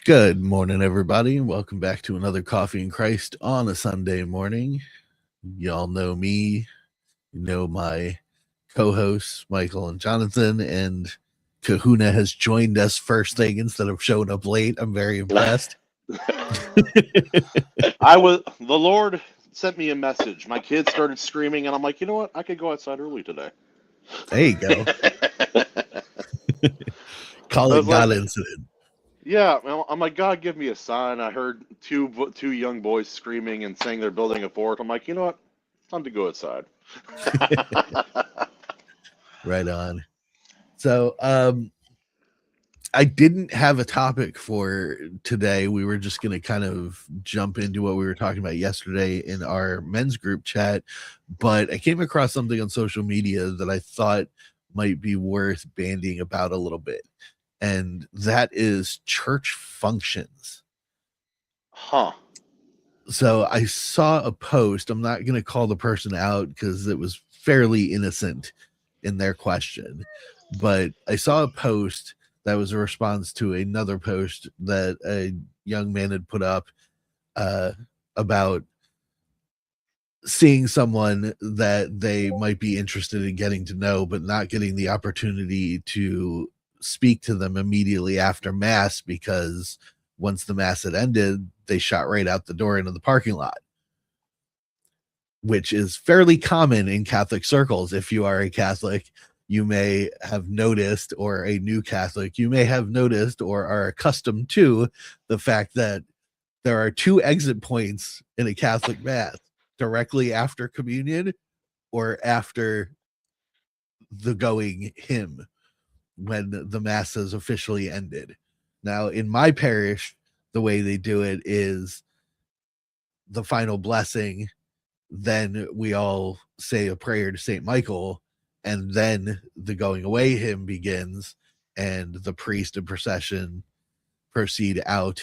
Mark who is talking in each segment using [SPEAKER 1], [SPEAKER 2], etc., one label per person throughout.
[SPEAKER 1] Good morning, everybody. Welcome back to another Coffee and Christ on a Sunday morning. Y'all know me, you know my co-hosts, Michael and Jonathan, and Kahuna has joined us first thing instead of showing up late. I'm very impressed.
[SPEAKER 2] The Lord sent me a message. My kids started screaming, and I'm like, you know what? I could go outside early today.
[SPEAKER 1] There you go. Call
[SPEAKER 2] I
[SPEAKER 1] it
[SPEAKER 2] was like,
[SPEAKER 1] God incident.
[SPEAKER 2] yeah. Well, I'm like, God, give me a sign. I heard two young boys screaming and saying they're building a fort. I'm like, you know what? Time to go outside.
[SPEAKER 1] Right on. So, I didn't have a topic for today. We were just going to kind of jump into what we were talking about yesterday in our men's group chat, but I came across something on social media that I thought might be worth bandying about a little bit, and that is church functions.
[SPEAKER 2] Huh.
[SPEAKER 1] So I saw a post. I'm not going to call the person out because it was fairly innocent in their question, but I saw a post that was a response to another post that a young man had put up uh, about seeing someone that they might be interested in getting to know, but not getting the opportunity to speak to them immediately after mass because once the mass had ended, they shot right out the door into the parking lot, which is fairly common in Catholic circles. If you are a Catholic, you may have noticed, or a new Catholic, you may have noticed or are accustomed to the fact that there are two exit points in a Catholic mass directly after communion or after the going hymn when the mass has officially ended. Now, in my parish, the way they do it is the final blessing, then we all say a prayer to St. Michael, and then the going away hymn begins, and the priest and procession proceed out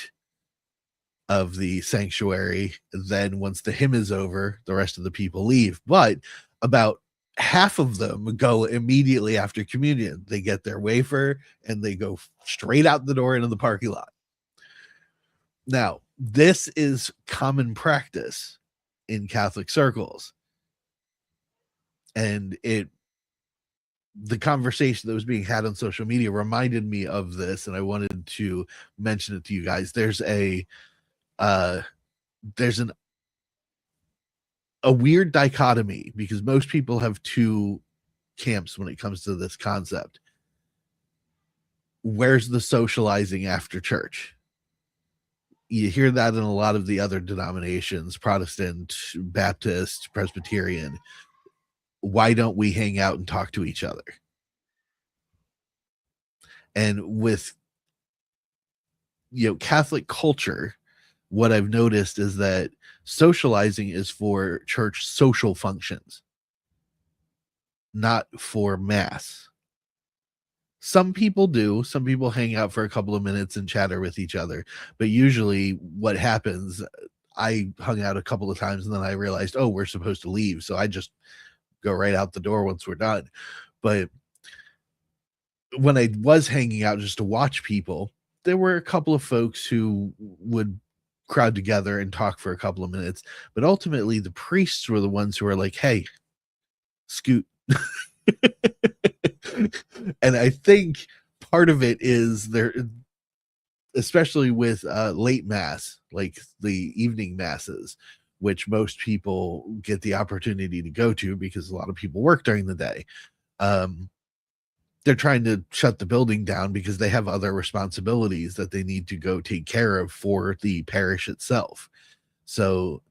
[SPEAKER 1] of the sanctuary. Then, once the hymn is over, the rest of the people leave. But about half of them go immediately after communion. They get their wafer and they go straight out the door into the parking lot. Now, this is common practice in Catholic circles. And the conversation that was being had on social media reminded me of this, and I wanted to mention it to you guys. There's uh there's a weird dichotomy because most people have two camps when it comes to this concept. Where's the socializing after church? You hear that in a lot of the other denominations, Protestant, Baptist, Presbyterian. Why don't we hang out and talk to each other? And with Catholic culture, what I've noticed is that socializing is for church social functions, not for mass. Some people do. Some people hang out for a couple of minutes and chatter with each other. But usually, what happens, I hung out a couple of times and then I realized, oh, we're supposed to leave. So I just go right out the door once we're done. But when I was hanging out just to watch people, there were a couple of folks who would crowd together and talk for a couple of minutes. But ultimately, the priests were the ones who were like, hey, scoot. And I think part of it is there, especially with late mass, like the evening masses, which most people get the opportunity to go to because a lot of people work during the day. They're trying to shut the building down because they have other responsibilities that they need to go take care of for the parish itself. So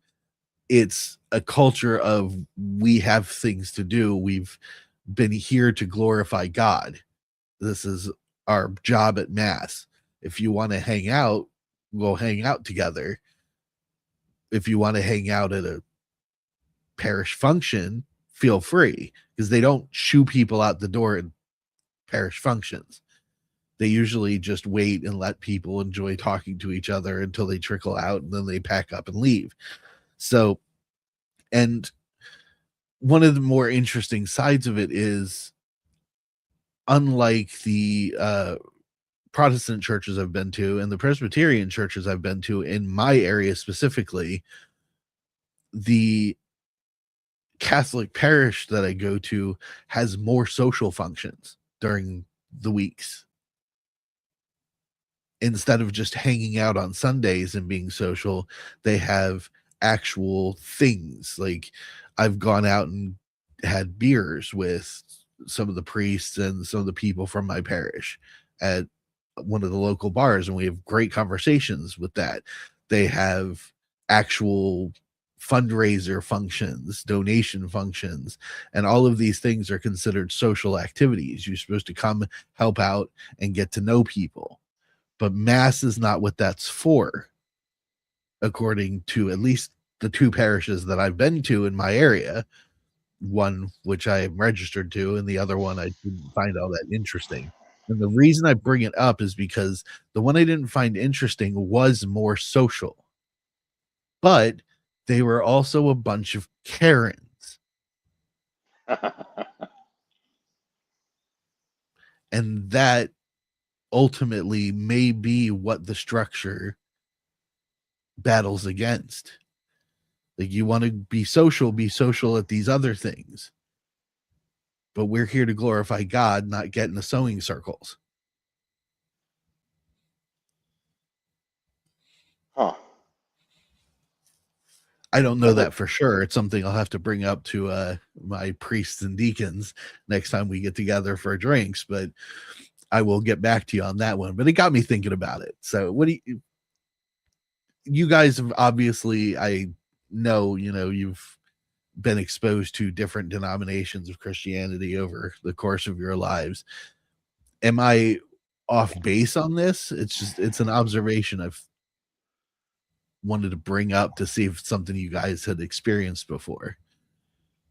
[SPEAKER 1] it's a culture of we have things to do. We've been here to glorify God. This is our job at mass. If you want to hang out, we'll hang out together. If you want to hang out at a parish function, feel free, because they don't shoo people out the door in parish functions. They usually just wait and let people enjoy talking to each other until they trickle out, and then they pack up and leave. So, and one of the more interesting sides of it is, unlike the Protestant churches I've been to and the Presbyterian churches I've been to in my area specifically, the Catholic parish that I go to has more social functions during the weeks. Instead of just hanging out on Sundays and being social, they have actual things. Like I've gone out and had beers with some of the priests and some of the people from my parish at one of the local bars, and we have great conversations with that. They have actual fundraiser functions, donation functions, and all of these things are considered social activities. You're supposed to come help out and get to know people. But mass is not what that's for, according to at least the two parishes that I've been to in my area, one which I am registered to, and the other one I didn't find all that interesting. And the reason I bring it up is because the one I didn't find interesting was more social, but they were also a bunch of Karens. And that ultimately may be what the structure battles against. Like, you want to be social at these other things. But we're here to glorify God, not get in the sewing circles.
[SPEAKER 2] Huh.
[SPEAKER 1] I don't know that for sure. It's something I'll have to bring up to my priests and deacons next time we get together for drinks, but I will get back to you on that one. But it got me thinking about it. So what do you guys have, obviously, I know, you've been exposed to different denominations of Christianity over the course of your lives. Am I off base on this? It's an observation I've wanted to bring up to see if it's something you guys had experienced before.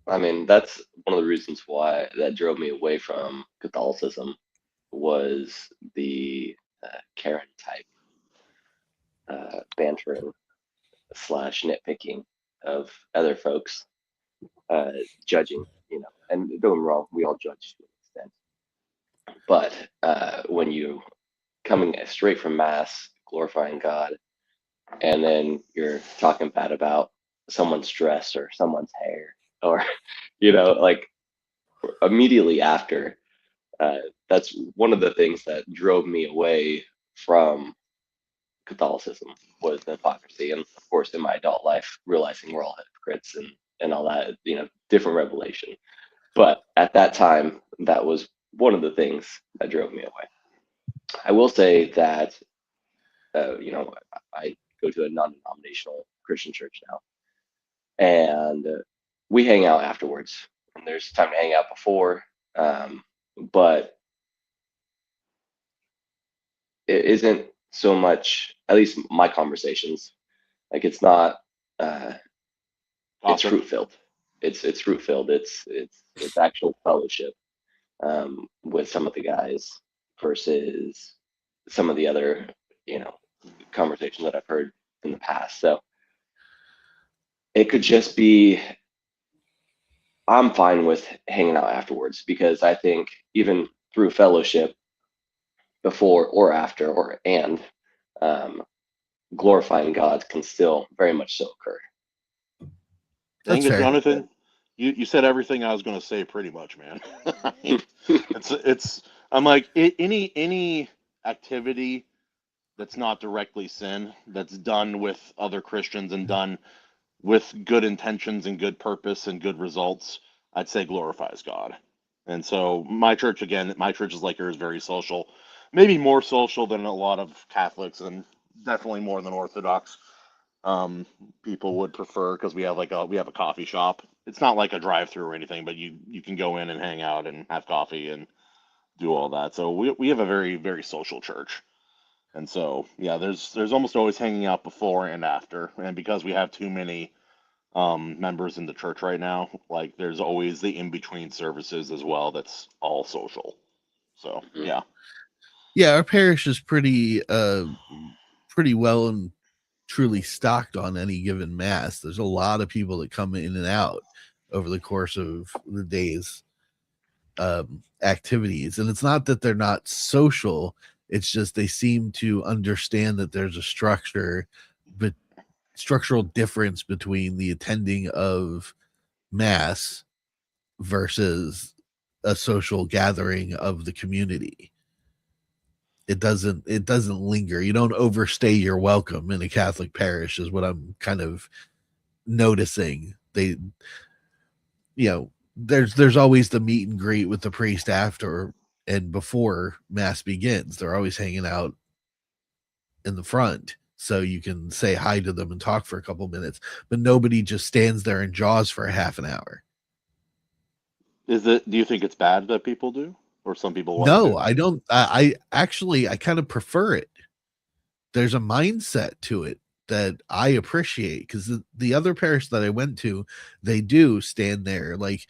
[SPEAKER 3] I mean, that's one of the reasons why that drove me away from Catholicism, was the Karen type bantering / nitpicking of other folks, judging, and don't get me wrong, we all judge to an extent. But when you coming straight from mass, glorifying God, and then you're talking bad about someone's dress or someone's hair, or like immediately after, that's one of the things that drove me away from Catholicism, was the hypocrisy. And of course, in my adult life, realizing we're all hypocrites and all that, different revelation. But at that time, that was one of the things that drove me away. I will say that, I go to a non-denominational Christian church now, and we hang out afterwards. And there's time to hang out before, but it isn't so much, at least my conversations, like it's not, it's fruit filled. It's fruit filled. It's actual fellowship with some of the guys versus some of the other, conversations that I've heard in the past. So it could just be, I'm fine with hanging out afterwards, because I think even through fellowship, before or after and glorifying God can still very much so occur.
[SPEAKER 2] Dang it, Jonathan, you said everything I was going to say pretty much, man. I'm like, any activity that's not directly sin, that's done with other Christians and done with good intentions and good purpose and good results, I'd say glorifies God. And so my church is like yours, very social, maybe more social than a lot of Catholics, and definitely more than Orthodox people would prefer, because we have a coffee shop. It's not like a drive-through or anything, but you can go in and hang out and have coffee and do all that. So we have a very, very social church. And so, yeah, there's almost always hanging out before and after. And because we have too many members in the church right now, like there's always the in-between services as well that's all social. So, yeah.
[SPEAKER 1] Yeah, our parish is pretty well and truly stocked on any given mass. There's a lot of people that come in and out over the course of the day's activities. And it's not that they're not social, It's just they seem to understand that there's a structural difference between the attending of mass versus a social gathering of the community. It doesn't linger. You don't overstay your welcome in a Catholic parish, is what I'm kind of noticing. They, there's always the meet and greet with the priest after and before mass begins. They're always hanging out in the front, so you can say hi to them and talk for a couple minutes, but nobody just stands there and jaws for a half an hour.
[SPEAKER 2] Do you think it's bad that people do, or some people like
[SPEAKER 1] No,
[SPEAKER 2] to?
[SPEAKER 1] I don't. I actually, I kind of prefer it. There's a mindset to it that I appreciate, because the other parish that I went to, they do stand there. Like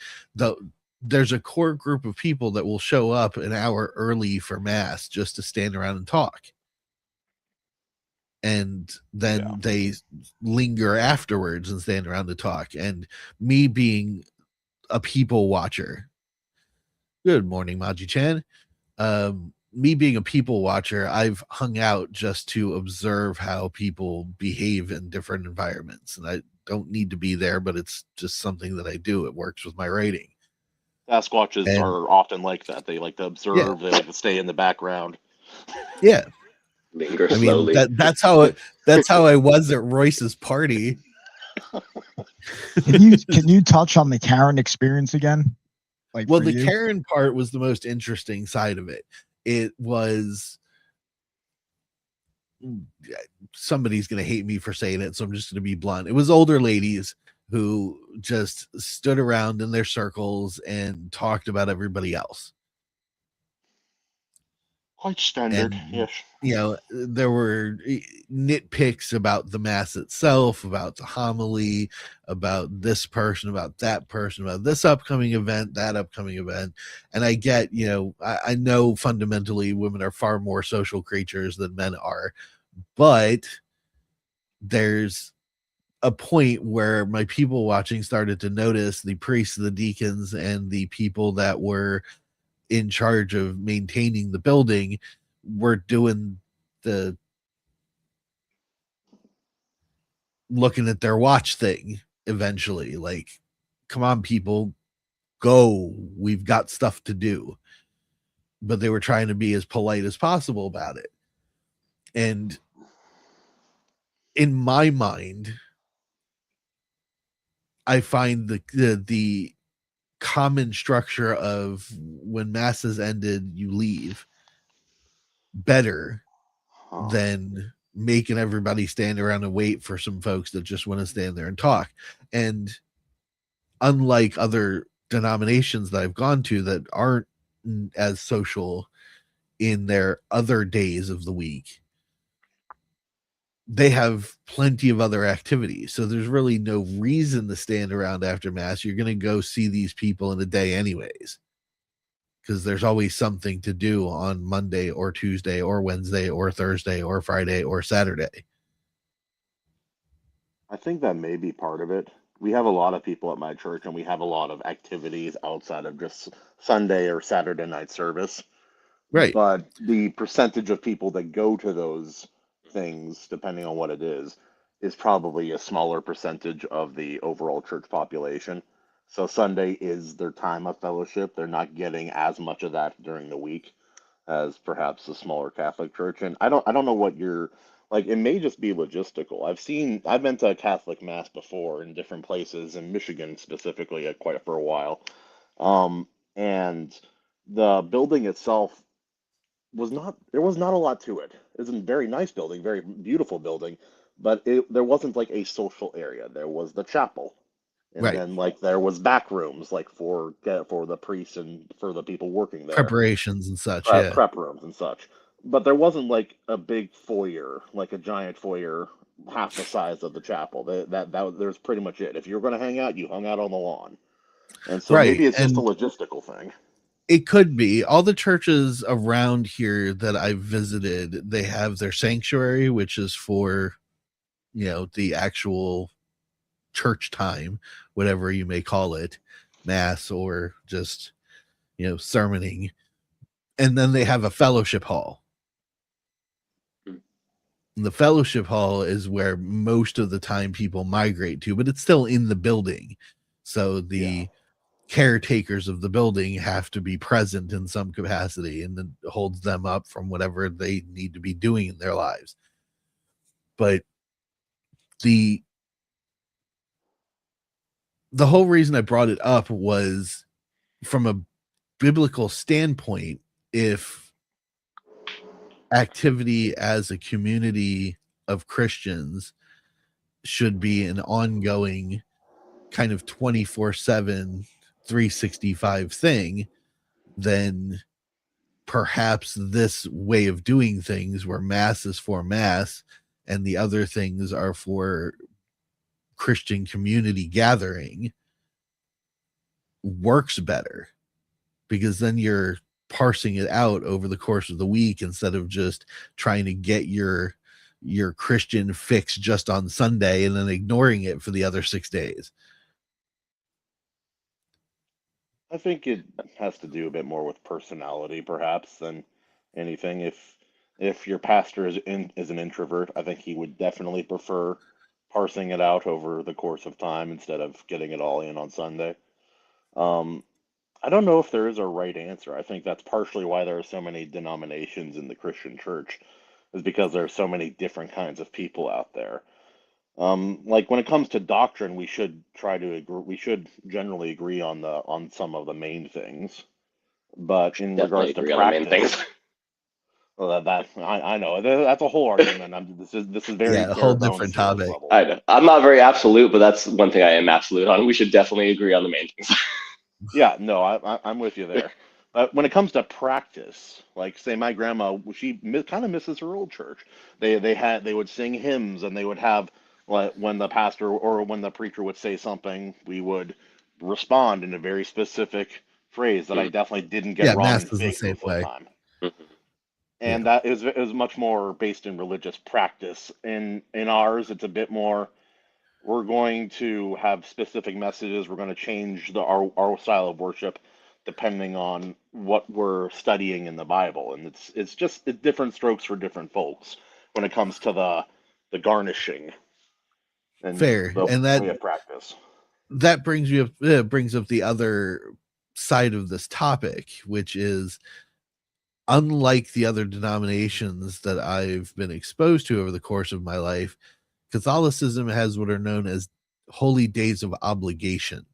[SPEAKER 1] there's a core group of people that will show up an hour early for mass just to stand around and talk. And then they linger afterwards and stand around to talk. And me being a people watcher. Good morning, Maji-chan. Me being a people watcher, I've hung out just to observe how people behave in different environments. And I don't need to be there, but it's just something that I do. It works with my writing.
[SPEAKER 2] Sasquatches are often like that. They like to observe, they like to stay in the background.
[SPEAKER 1] Yeah.
[SPEAKER 3] Linger
[SPEAKER 1] I
[SPEAKER 3] slowly.
[SPEAKER 1] mean, that's how I was at Royce's party.
[SPEAKER 4] Can you touch on the Karen experience again?
[SPEAKER 1] Well, the Karen part was the most interesting side of it. It was, somebody's going to hate me for saying it, so I'm just going to be blunt. It was older ladies who just stood around in their circles and talked about everybody else.
[SPEAKER 2] Quite standard, yes.
[SPEAKER 1] There were nitpicks about the mass itself, about the homily, about this person, about that person, about this upcoming event, that upcoming event. And I get, I know fundamentally women are far more social creatures than men are, but there's a point where my people watching started to notice the priests, the deacons, and the people that were in charge of maintaining the building were doing the looking at their watch thing eventually. Like, come on, people, go. We've got stuff to do. But they were trying to be as polite as possible about it. And in my mind, I find the common structure of when mass has ended, you leave, better than making everybody stand around and wait for some folks that just want to stand there and talk. And unlike other denominations that I've gone to that aren't as social in their other days of the week, they have plenty of other activities. So there's really no reason to stand around after mass. You're going to go see these people in a day anyways, because there's always something to do on Monday or Tuesday or Wednesday or Thursday or Friday or Saturday.
[SPEAKER 2] I think that may be part of it. We have a lot of people at my church, and we have a lot of activities outside of just Sunday or Saturday night service.
[SPEAKER 1] Right.
[SPEAKER 2] But the percentage of people that go to those things, depending on what it is probably a smaller percentage of the overall church population. So Sunday is their time of fellowship. They're not getting as much of that during the week as perhaps a smaller Catholic church. And I don't know what you're like. It may just be logistical. I've been to a Catholic mass before in different places, in Michigan specifically, for a while. And the building itself there was not a lot to it. It was a very nice building, very beautiful building, but there wasn't like a social area. There was the chapel, and then like there was back rooms like for the priests and for the people working there,
[SPEAKER 1] preparations and such,
[SPEAKER 2] prep rooms and such. But there wasn't like a big foyer, like a giant foyer half the size of the chapel. That there's pretty much it. If you were going to hang out, you hung out on the lawn, and so maybe it's just a logistical thing.
[SPEAKER 1] It could be. All the churches around here that I've visited, they have their sanctuary, which is for, the actual church time, whatever you may call it, mass or just, sermoning. And then they have a fellowship hall. The fellowship hall is where most of the time people migrate to, but it's still in the building. So the caretakers of the building have to be present in some capacity, and then holds them up from whatever they need to be doing in their lives. But the whole reason I brought it up was from a biblical standpoint. If activity as a community of Christians should be an ongoing kind of 24/7, 365 thing, then perhaps this way of doing things, where mass is for mass and the other things are for Christian community gathering, works better, because then you're parsing it out over the course of the week instead of just trying to get your Christian fix just on Sunday and then ignoring it for the other 6 days.
[SPEAKER 2] I think it has to do a bit more with personality, perhaps, than anything. If your pastor is an introvert, I think he would definitely prefer parsing it out over the course of time instead of getting it all in on Sunday. I don't know if there is a right answer. I think that's partially why there are so many denominations in the Christian church, is because there are so many different kinds of people out there. Like when it comes to doctrine, we should try to agree. We should generally agree on some of the main things, but in
[SPEAKER 3] Definitely
[SPEAKER 2] regards to
[SPEAKER 3] agree on the main
[SPEAKER 2] practice,
[SPEAKER 3] things.
[SPEAKER 2] well, I know that's a whole argument. This is very
[SPEAKER 1] Yeah, a whole
[SPEAKER 2] bare bones
[SPEAKER 1] different
[SPEAKER 2] surface
[SPEAKER 1] topic.
[SPEAKER 2] level.
[SPEAKER 3] I know. I'm not very absolute, but that's one thing I am absolute on. We should definitely agree on the main things.
[SPEAKER 2] Yeah, no, I'm with you there. But when it comes to practice, like say my grandma, she kind of misses her old church. They would sing hymns, and they would have, like, when the pastor or when the preacher would say something, we would respond in a very specific phrase that I definitely didn't get
[SPEAKER 1] Yeah,
[SPEAKER 2] wrong
[SPEAKER 1] mass
[SPEAKER 2] in
[SPEAKER 1] is the
[SPEAKER 2] faith
[SPEAKER 1] same
[SPEAKER 2] most of the
[SPEAKER 1] way.
[SPEAKER 2] time.
[SPEAKER 3] Mhm.
[SPEAKER 2] And
[SPEAKER 1] Yeah.
[SPEAKER 2] that is much more based in religious practice. In ours, it's a bit more, we're going to have specific messages. We're going to change our style of worship depending on what we're studying in the Bible, and it's just different strokes for different folks when it comes to the garnishing and
[SPEAKER 1] Fair.
[SPEAKER 2] the
[SPEAKER 1] And
[SPEAKER 2] way of practice.
[SPEAKER 1] that brings brings up the other side of this topic, which is, unlike the other denominations that I've been exposed to over the course of my life, Catholicism has what are known as holy days of obligation.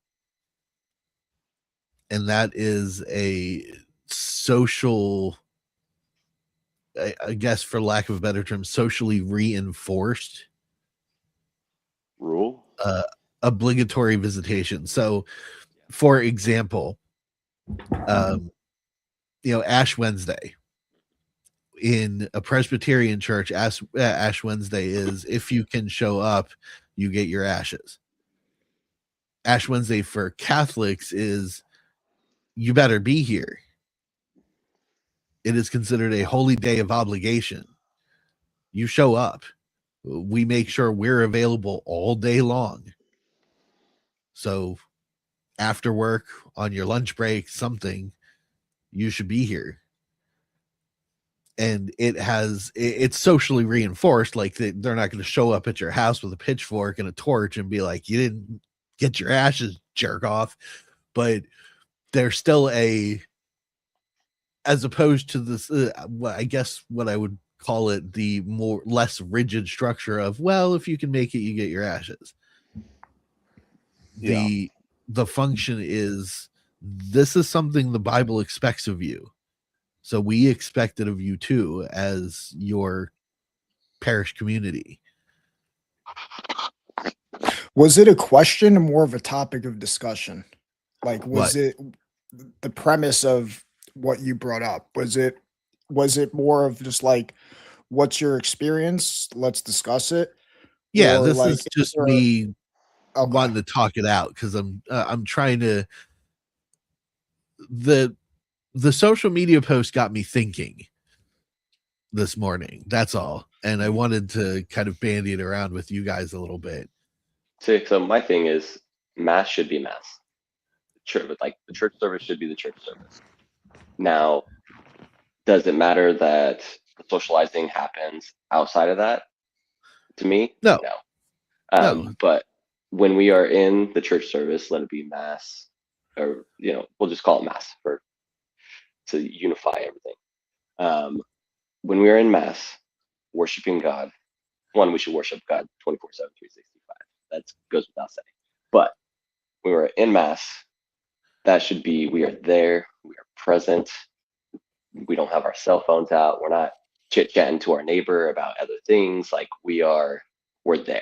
[SPEAKER 1] And that is a social, I guess for lack of a better term, socially reinforced
[SPEAKER 2] Rule?
[SPEAKER 1] obligatory visitation. So, for example, Ash Wednesday. In a Presbyterian church, Ash Wednesday is, if you can show up, you get your ashes. Ash Wednesday for Catholics is, you better be here. It is considered a holy day of obligation. You show up. We make sure we're available all day long. So after work, on your lunch break, something, you should be here. And it's socially reinforced. Like, they're not going to show up at your house with a pitchfork and a torch and be like, you didn't get your ashes, jerk off. But there's still as opposed to this, I guess what I would call it, the less rigid structure of, well, if you can make it, you get your ashes.
[SPEAKER 2] Yeah.
[SPEAKER 1] The function is, this is something the Bible expects of you. So we expect it of you too, as your parish community.
[SPEAKER 4] Was it a question or more of a topic of discussion? Like, was
[SPEAKER 1] What?
[SPEAKER 4] it the premise of what you brought up? Was it more of just like, what's your experience? Let's discuss it.
[SPEAKER 1] Yeah,
[SPEAKER 4] Or
[SPEAKER 1] this
[SPEAKER 4] like,
[SPEAKER 1] is just
[SPEAKER 4] there-
[SPEAKER 1] me
[SPEAKER 4] okay.
[SPEAKER 1] wanting to talk it out, because I'm trying to. The social media post got me thinking this morning. That's all, and I wanted to kind of bandy it around with you guys a little bit.
[SPEAKER 3] So my thing is, mass should be mass. Like the church service should be the church service. Now, does it matter that the socializing happens outside of that? To me,
[SPEAKER 1] No.
[SPEAKER 3] no. But when we are in the church service, let it be mass, or we'll just call it mass to unify everything. When we are in mass, worshiping God, one, we should worship God 24/7, 365. That goes without saying. But when we're in mass, that should be, we are there, we are present. We don't have our cell phones out. We're not chit-chatting to our neighbor about other things. Like we're there.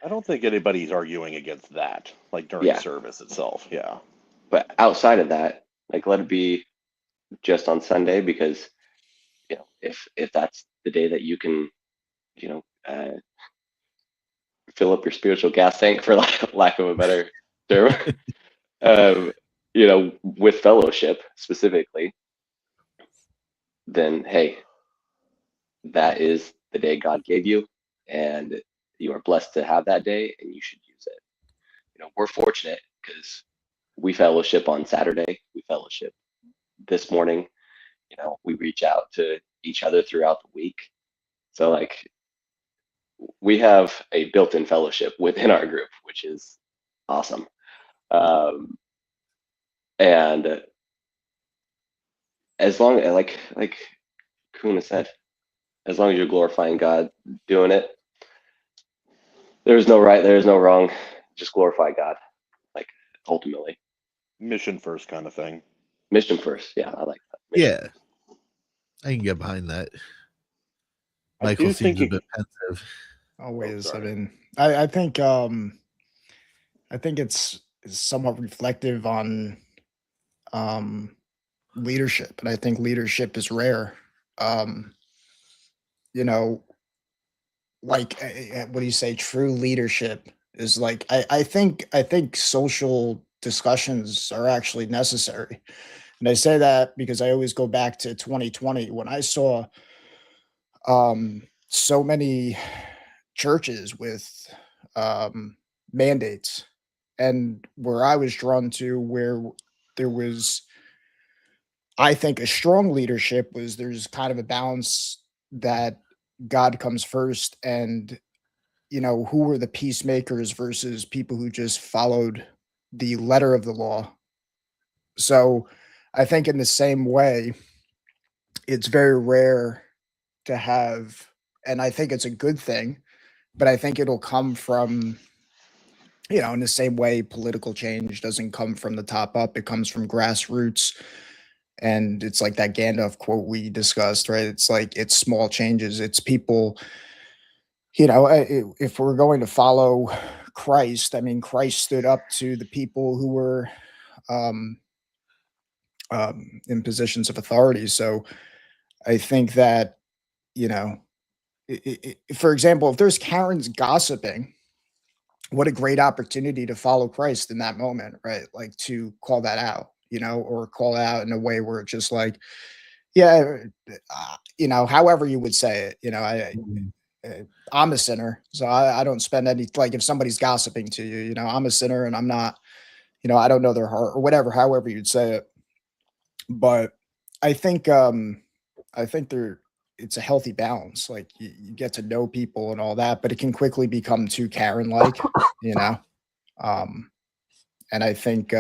[SPEAKER 2] I don't think anybody's arguing against that, like during
[SPEAKER 3] Yeah.
[SPEAKER 2] service itself. Yeah.
[SPEAKER 3] But outside of that, like let it be just on Sunday, because if that's the day that you can fill up your spiritual gas tank, for lack of a better term, with fellowship specifically, then hey, that is the day God gave you, and you are blessed to have that day, and you should use it. We're fortunate because we fellowship on Saturday. We fellowship this morning. We reach out to each other throughout the week. So like we have a built-in fellowship within our group, which is awesome. And as long as like Kuna said, as long as you're glorifying God doing it, there's no right, there's no wrong. Just glorify God, like ultimately.
[SPEAKER 2] Mission first kind of thing.
[SPEAKER 3] Mission first. Yeah, I like that. Mission
[SPEAKER 1] Yeah, I can get behind that.
[SPEAKER 2] I
[SPEAKER 1] Michael
[SPEAKER 2] do
[SPEAKER 1] seems
[SPEAKER 2] think
[SPEAKER 1] a
[SPEAKER 2] it-
[SPEAKER 1] bit pensive.
[SPEAKER 4] Always. I
[SPEAKER 2] sorry.
[SPEAKER 4] mean, I think it's somewhat reflective on leadership, and I think leadership is rare. Like what do you say? True leadership is like I think social discussions are actually necessary, and I say that because I always go back to 2020 when I saw so many churches with mandates, and where I was drawn to, where there was, I think, a strong leadership, was there's kind of a balance that God comes first, and who were the peacemakers versus people who just followed the letter of the law. So I think in the same way, it's very rare to have, and I think it's a good thing, but I think it'll come from, in the same way political change doesn't come from the top up, it comes from grassroots. And it's like that Gandalf quote we discussed, right? It's like, it's small changes. It's people, if we're going to follow Christ, I mean, Christ stood up to the people who were in positions of authority. So I think that, for example, if there's Karens gossiping, what a great opportunity to follow Christ in that moment, right? Like to call that out, or call it out in a way where it's just like, yeah, however you would say it, I'm a sinner, so I don't spend any, like if somebody's gossiping to you, I'm a sinner and I'm not, I don't know their heart or whatever, however you'd say it. But I think it's a healthy balance. Like you get to know people and all that, but it can quickly become too Karen like, and I think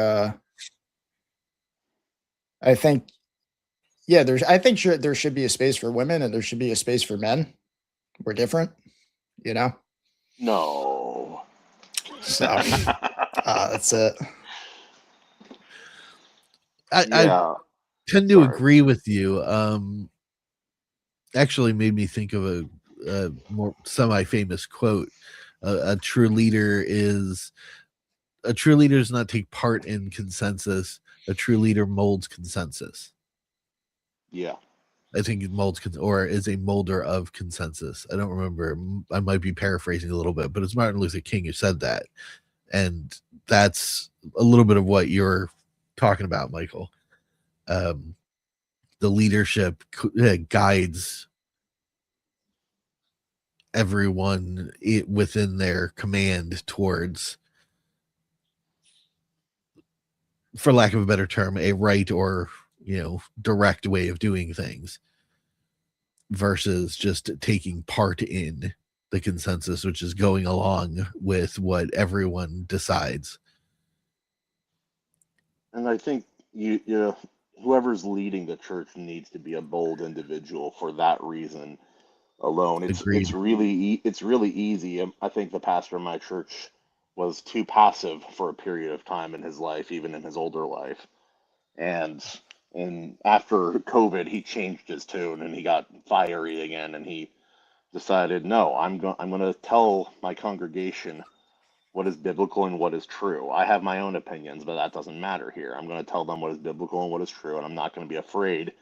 [SPEAKER 4] yeah, there should be a space for women and there should be a space for men. We're different,
[SPEAKER 2] No.
[SPEAKER 4] So that's it.
[SPEAKER 1] I tend to
[SPEAKER 2] Sorry.
[SPEAKER 1] agree with you. Actually made me think of a more semi-famous quote. A true leader does not take part in consensus. A true leader molds consensus.
[SPEAKER 2] Yeah.
[SPEAKER 1] I think it molds or is a molder of consensus. I don't remember. I might be paraphrasing a little bit, but it's Martin Luther King who said that. And that's a little bit of what you're talking about, Michael. The leadership guides everyone within their command towards, for lack of a better term, a right or direct way of doing things versus just taking part in the consensus, which is going along with what everyone decides.
[SPEAKER 2] And I think you whoever's leading the church needs to be a bold individual for that reason alone.
[SPEAKER 1] Agreed.
[SPEAKER 2] It's really easy. I think the pastor of my church was too passive for a period of time in his life, even in his older life. And after COVID, he changed his tune and he got fiery again, and he decided, no, I'm going to tell my congregation what is biblical and what is true. I have my own opinions, but that doesn't matter here. I'm going to tell them what is biblical and what is true, and I'm not going to be afraid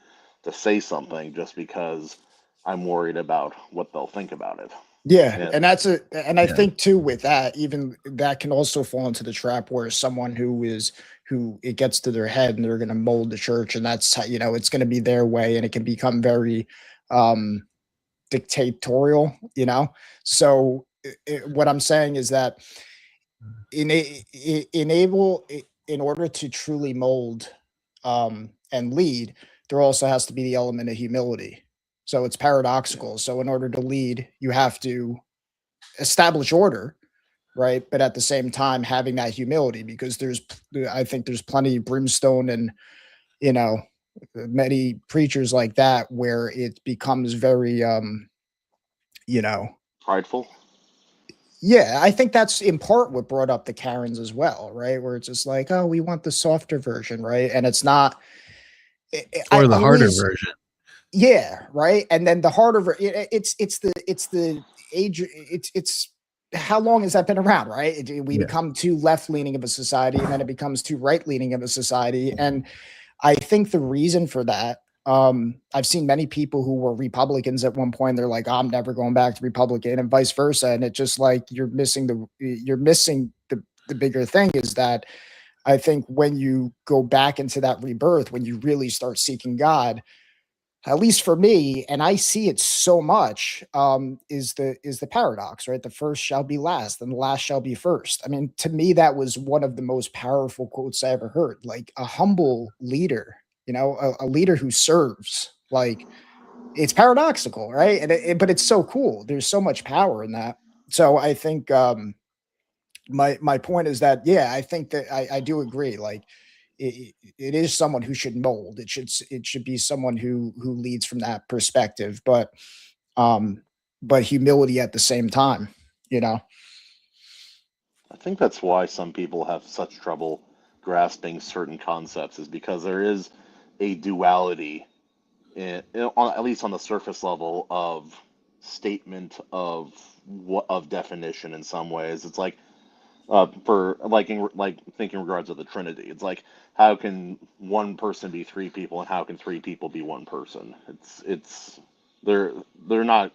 [SPEAKER 2] to say something just because I'm worried about what they'll think about it.
[SPEAKER 4] Yeah,
[SPEAKER 2] And
[SPEAKER 4] and I
[SPEAKER 1] Yeah.
[SPEAKER 4] think too with that, even that can also fall into the trap where someone who it gets to their head and they're going to mold the church, and that's how, it's going to be their way, and it can become very dictatorial. So what I'm saying is that in order to truly mold and lead, there also has to be the element of humility. So it's paradoxical. So in order to lead, you have to establish order, right? But at the same time, having that humility, because I think there's plenty of brimstone and, many preachers like that where it becomes very, you know,
[SPEAKER 2] prideful.
[SPEAKER 4] yeah, I think that's in part what brought up the Karens as well, right? Where it's just like, oh, we want the softer version, right? And it's not. I
[SPEAKER 1] Or the harder
[SPEAKER 4] always,
[SPEAKER 1] version.
[SPEAKER 4] yeah, right. And then the harder, it's the age. It's how long has that been around, right? We
[SPEAKER 1] Yeah.
[SPEAKER 4] become too left leaning of a society, and then it becomes too right leaning of a society. And I think the reason for that, I've seen many people who were Republicans at one point. They're like, I'm never going back to Republican, and vice versa. And it's just like you're missing the bigger thing is that I think when you go back into that rebirth, when you really start seeking God, at least for me, and I see it so much, is the paradox, right? The first shall be last, and the last shall be first. I mean, to me, that was one of the most powerful quotes I ever heard. Like a humble leader, a leader who serves. Like it's paradoxical, right? And but it's so cool. There's so much power in that. So I think my point is that yeah, I think that I do agree. Like it is someone who should mold. It should be someone who leads from that perspective, um but humility at the same time,
[SPEAKER 2] I think that's why some people have such trouble grasping certain concepts, is because there is a duality at least on the surface level of statement of definition in some ways. It's like for like thinking in regards to the Trinity. It's like how can one person be three people and how can three people be one person? It's they're they're not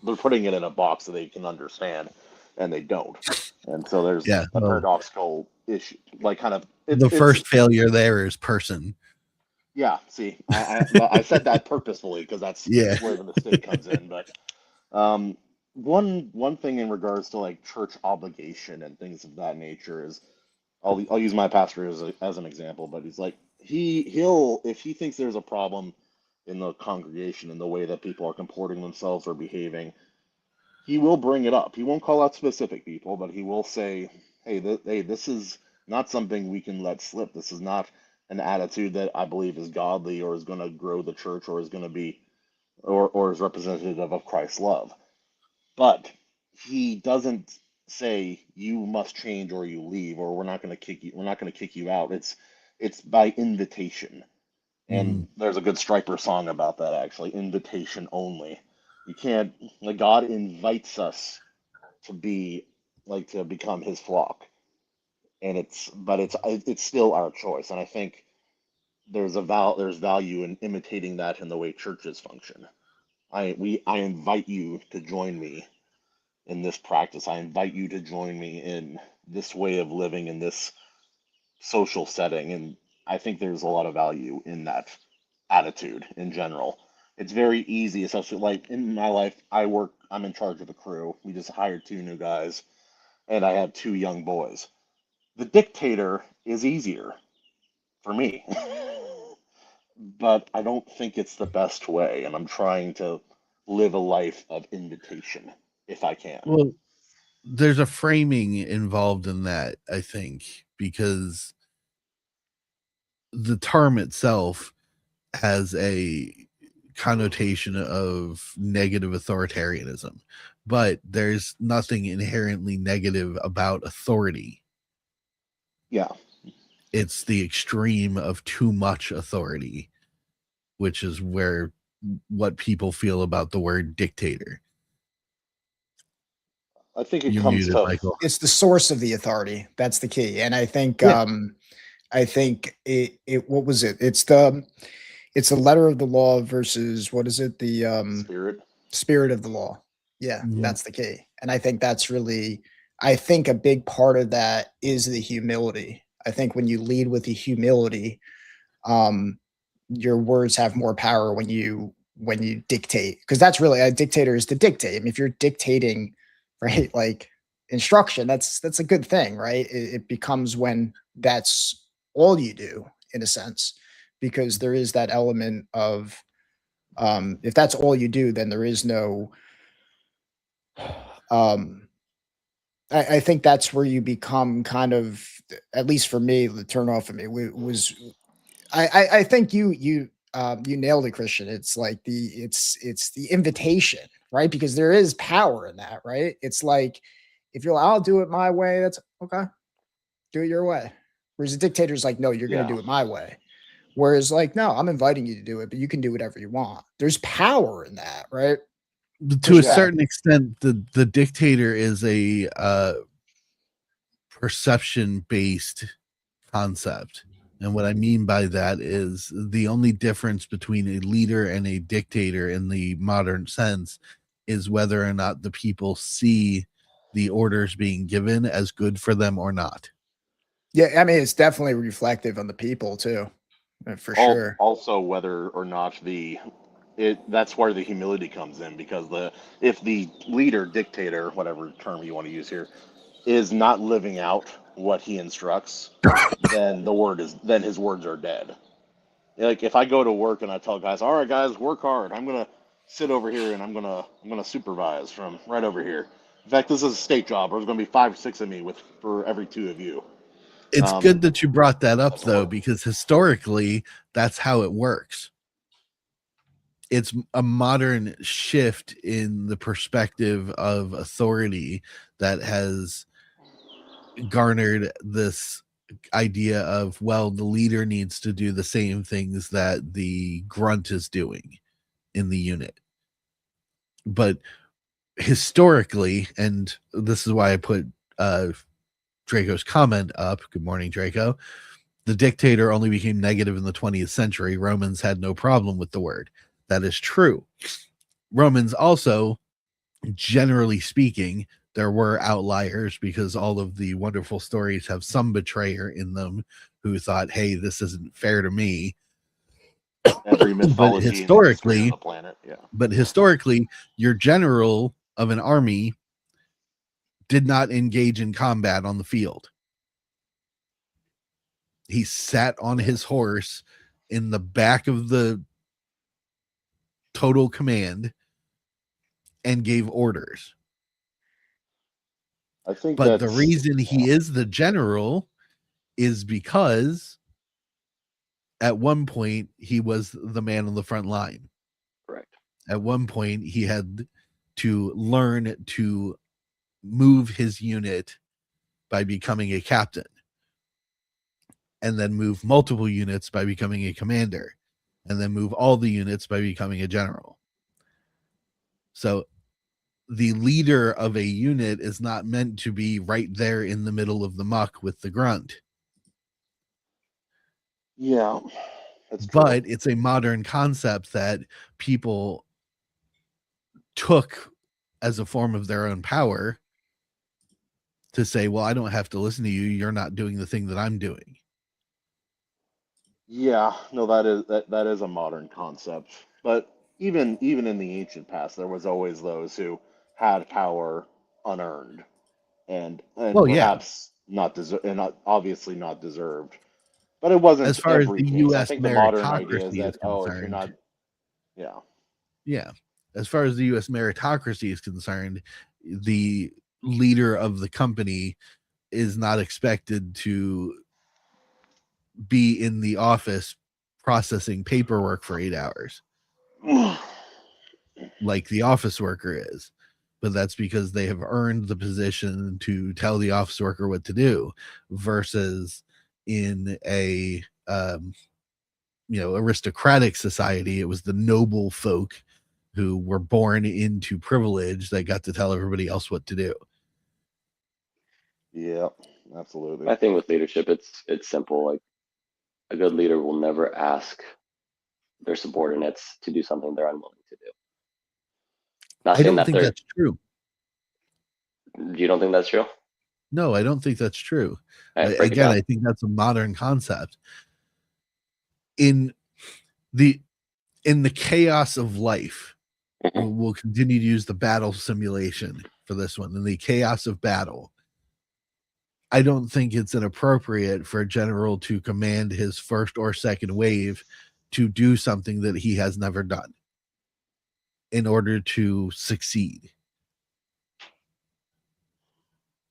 [SPEAKER 2] they're putting it in a box that they can understand and they don't. And so there's
[SPEAKER 1] Yeah.
[SPEAKER 2] a
[SPEAKER 1] Well,
[SPEAKER 2] paradoxical issue, like kind of
[SPEAKER 1] the first failure there is person.
[SPEAKER 2] yeah. See, I said that purposefully because that's
[SPEAKER 1] Yeah.
[SPEAKER 2] where the mistake comes in. But um, one thing in regards to like church obligation and things of that nature is I'll use my pastor as an example, but he's like he'll if he thinks there's a problem in the congregation in the way that people are comporting themselves or behaving, he will bring it up. He won't call out specific people, but he will say, hey, this is not something we can let slip. This is not an attitude that I believe is godly or is going to grow the church or is going to be or is representative of Christ's love. But he doesn't say you must change or you leave or we're not going to kick you out. It's by invitation. And there's a good Striper song about that actually, invitation only. You can't like God invites us to be to become his flock. And it's still our choice. And I think there's value in imitating that in the way churches function. I invite you to join me in this practice. I invite you to join me in this way of living in this social setting. And I think there's a lot of value in that attitude in general. It's very easy, especially like in my life, I'm in charge of a crew. We just hired two new guys, and I have two young boys. The dictator is easier for me, but I don't think it's the best way, and I'm trying to live a life of invitation. if I can.
[SPEAKER 1] Well, there's a framing involved in that, I think, because the term itself has a connotation of negative authoritarianism, but there's nothing inherently negative about authority.
[SPEAKER 2] Yeah.
[SPEAKER 1] It's the extreme of too much authority, which is where what people feel about the word dictator.
[SPEAKER 2] I think it
[SPEAKER 1] You
[SPEAKER 2] comes
[SPEAKER 1] muted,
[SPEAKER 2] to
[SPEAKER 1] Michael.
[SPEAKER 4] It's the source of the authority. That's the key. And I think
[SPEAKER 1] Yeah.
[SPEAKER 4] it what was it? It's the letter of the law versus what is it? The
[SPEAKER 2] spirit.
[SPEAKER 4] spirit of the law. Yeah,
[SPEAKER 1] Mhm.
[SPEAKER 4] that's the key. And I think that's really, I think a big part of that is the humility. I think when you lead with the humility, your words have more power when you dictate, because that's really, a dictator is to dictate. I mean, if you're dictating, right, like instruction, that's a good thing, right? It becomes when that's all you do, in a sense, because there is that element of if that's all you do, then there is no I think that's where you become kind of, at least for me, the turn off of me was I think you nailed it, Christian. It's like it's the invitation, right? Because there is power in that, right? It's like, if you're like, I'll do it my way, that's okay. Do it your way. Whereas a dictator's like, no, you're
[SPEAKER 2] Yeah.
[SPEAKER 4] gonna do it my way. Whereas like, no, I'm inviting you to do it, but you can do whatever you want. There's power in that, right?
[SPEAKER 1] To a
[SPEAKER 4] Yeah.
[SPEAKER 1] certain extent, the dictator is a perception based concept. And what I mean by that is the only difference between a leader and a dictator in the modern sense is whether or not the people see the orders being given as good for them or not.
[SPEAKER 4] Yeah, I mean, it's definitely reflective on the people too, for sure.
[SPEAKER 2] Also, whether or not that's where the humility comes in, because if the leader, dictator, whatever term you want to use here, is not living out what he instructs, then his words are dead. Like, if I go to work and I tell guys, all right guys, work hard, I'm gonna sit over here and I'm gonna supervise from right over here. In fact, this is a state job. There's gonna be 5 6 of me for every 2 of you.
[SPEAKER 1] It's good that you brought that up,
[SPEAKER 2] doesn't
[SPEAKER 1] though,
[SPEAKER 2] work.
[SPEAKER 1] because historically, that's how it works. It's a modern shift in the perspective of authority that has garnered this idea of, well, the leader needs to do the same things that the grunt is doing in the unit. But historically, and this is why I put Draco's comment up, good morning, Draco, the dictator only became negative in the 20th century. Romans had no problem with the word. That is true. Romans also, generally speaking, there were outliers, because all of the wonderful stories have some betrayer in them who thought, hey, this isn't fair to me.
[SPEAKER 2] Every mythology and history on the planet. Yeah.
[SPEAKER 1] But historically, your general of an army did not engage in combat on the field. He sat on his horse in the back of the total command and gave orders.
[SPEAKER 2] I think
[SPEAKER 1] But the reason he is the general is because at one point he was the man on the front line.
[SPEAKER 3] Correct.
[SPEAKER 1] At one point he had to learn to move his unit by becoming a captain, and then move multiple units by becoming a commander, and then move all the units by becoming a general. So the leader of a unit is not meant to be right there in the middle of the muck with the grunt.
[SPEAKER 2] Yeah, that's true.
[SPEAKER 1] But it's a modern concept that people took as a form of their own power to say, well, I don't have to listen to you. You're not doing the thing that I'm doing.
[SPEAKER 2] Yeah, no, that is a modern concept. But even in the ancient past, there was always those who had power unearned, and
[SPEAKER 1] Well, yeah.
[SPEAKER 2] perhaps obviously not deserved. But it wasn't
[SPEAKER 1] As far as
[SPEAKER 2] every
[SPEAKER 1] the
[SPEAKER 2] case. I
[SPEAKER 1] US
[SPEAKER 2] think the modern idea is
[SPEAKER 1] meritocracy is
[SPEAKER 2] that, oh, if you're
[SPEAKER 1] concerned,
[SPEAKER 2] not, yeah,
[SPEAKER 1] yeah. as far as the U.S. meritocracy is concerned, the leader of the company is not expected to be in the office processing paperwork for 8 hours like the office worker is. But that's because they have earned the position to tell the office worker what to do, versus in a aristocratic society, it was the noble folk who were born into privilege that got to tell everybody else what to do.
[SPEAKER 2] Yeah, absolutely.
[SPEAKER 3] I think with leadership, it's simple. Like, a good leader will never ask their subordinates to do something they're unwilling to do. Not
[SPEAKER 1] I
[SPEAKER 3] saying
[SPEAKER 1] don't
[SPEAKER 3] that
[SPEAKER 1] think
[SPEAKER 3] they're.
[SPEAKER 1] that's true.
[SPEAKER 3] You don't think that's true?
[SPEAKER 1] No, I don't think that's true.
[SPEAKER 3] All right, break it
[SPEAKER 1] Again,
[SPEAKER 3] down.
[SPEAKER 1] I think that's a modern concept. In the chaos of life, we'll continue to use the battle simulation for this one. In the chaos of battle, I don't think it's inappropriate for a general to command his first or second wave to do something that he has never done in order to succeed.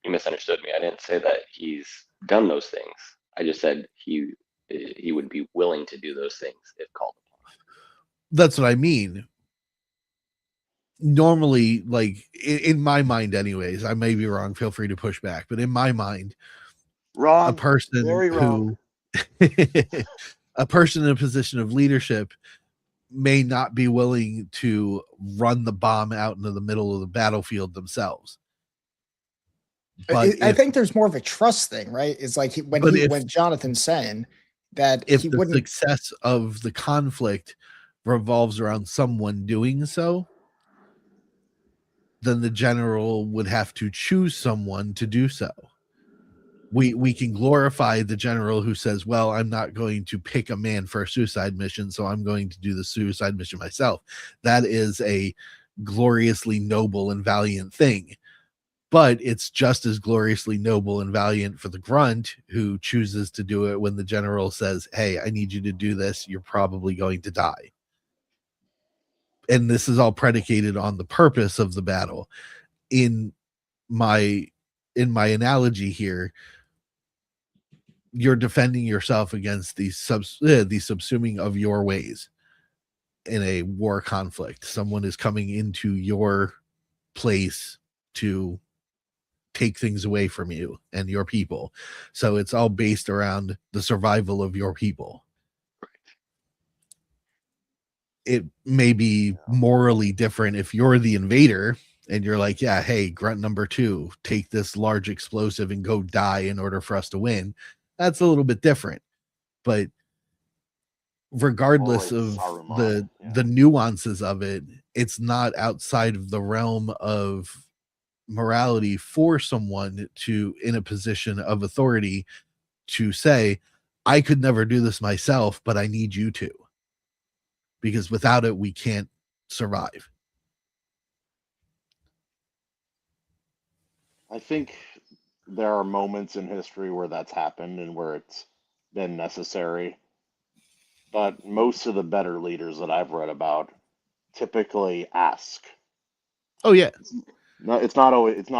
[SPEAKER 3] You misunderstood me. I didn't say that he's done those things. I just said he would be willing to do those things if called upon.
[SPEAKER 1] That's what I mean. Normally, like in my mind anyways, I may be wrong, feel free to push back, but in my mind,
[SPEAKER 2] Wrong.
[SPEAKER 1] a person
[SPEAKER 2] Very wrong.
[SPEAKER 1] a person in a position of leadership may not be willing to run the bomb out into the middle of the battlefield themselves. But
[SPEAKER 4] I think there's more of a trust thing, right? It's like when Jonathan's saying that
[SPEAKER 1] if
[SPEAKER 4] he
[SPEAKER 1] the
[SPEAKER 4] wouldn't.
[SPEAKER 1] success of the conflict revolves around someone doing so, then the general would have to choose someone to do so. We can glorify the general who says, well, I'm not going to pick a man for a suicide mission, so I'm going to do the suicide mission myself. That is a gloriously noble and valiant thing. But it's just as gloriously noble and valiant for the grunt who chooses to do it when the general says, hey, I need you to do this. You're probably going to die. And this is all predicated on the purpose of the battle. In my analogy here, you're defending yourself against the subsuming of your ways in a war conflict. Someone is coming into your place to take things away from you and your people. So it's all based around the survival of your people. It may be morally different if you're the invader and you're like, yeah, hey, grunt number 2, take this large explosive and go die in order for us to win. That's a little bit different. But regardless of the nuances of it, it's not outside of the realm of morality for someone to, in a position of authority, to say, I could never do this myself, but I need you to, because without it we can't survive.
[SPEAKER 2] I think there are moments in history where that's happened and where it's been necessary, but most of the better leaders that I've read about typically ask.
[SPEAKER 1] Oh yeah.
[SPEAKER 2] No, it's not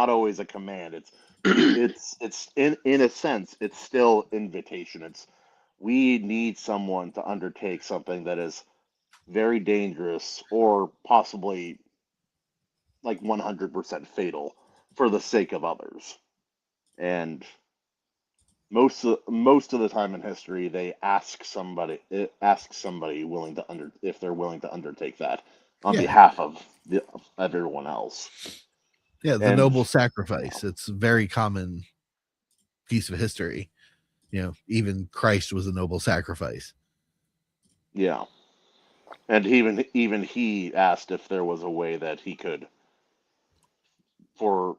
[SPEAKER 2] always a command. It's in a sense, it's still invitation. It's, we need someone to undertake something that is very dangerous or possibly like 100% fatal for the sake of others. And most of the time in history, they ask somebody willing to if they're willing to undertake that on behalf of everyone else.
[SPEAKER 1] Yeah, the noble sacrifice. It's a very common piece of history. Even Christ was a noble sacrifice.
[SPEAKER 2] Yeah. And even he asked if there was a way that he could forego.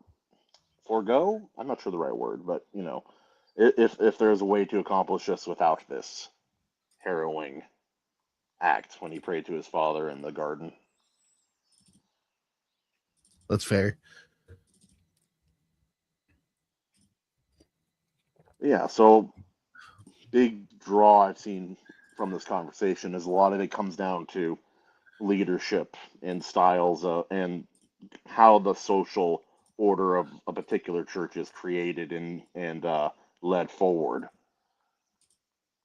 [SPEAKER 2] I'm not sure the right word, but if there's a way to accomplish this without this harrowing act when he prayed to his father in the garden.
[SPEAKER 1] That's fair.
[SPEAKER 2] Yeah, so big draw I've seen from this conversation is a lot of it comes down to leadership and styles and how the social order of a particular church is created and led forward.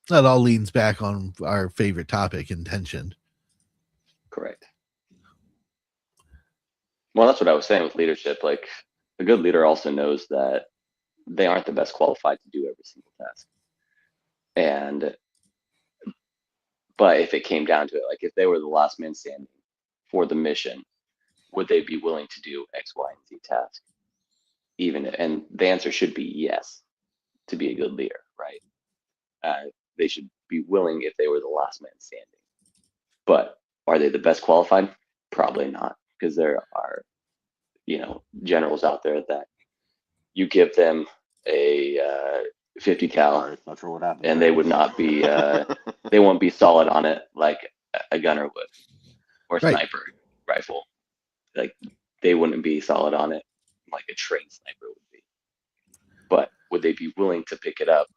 [SPEAKER 1] That all leans back on our favorite topic, intention.
[SPEAKER 3] Correct. Well, that's what I was saying with leadership. Like, a good leader also knows that they aren't the best qualified to do every single task. But if it came down to it, like if they were the last man standing for the mission, would they be willing to do X, Y, and Z task? And the answer should be yes, to be a good leader, right? They should be willing if they were the last man standing. But are they the best qualified? Probably not, because there are, generals out there that you give them a 50 cal,
[SPEAKER 2] Sorry, not sure what happened.
[SPEAKER 3] and they would not be, they won't be solid on it like a gunner would, or
[SPEAKER 1] Right.
[SPEAKER 3] sniper rifle. Like, they wouldn't be solid on it like a trained sniper would be. But would they be willing to pick it up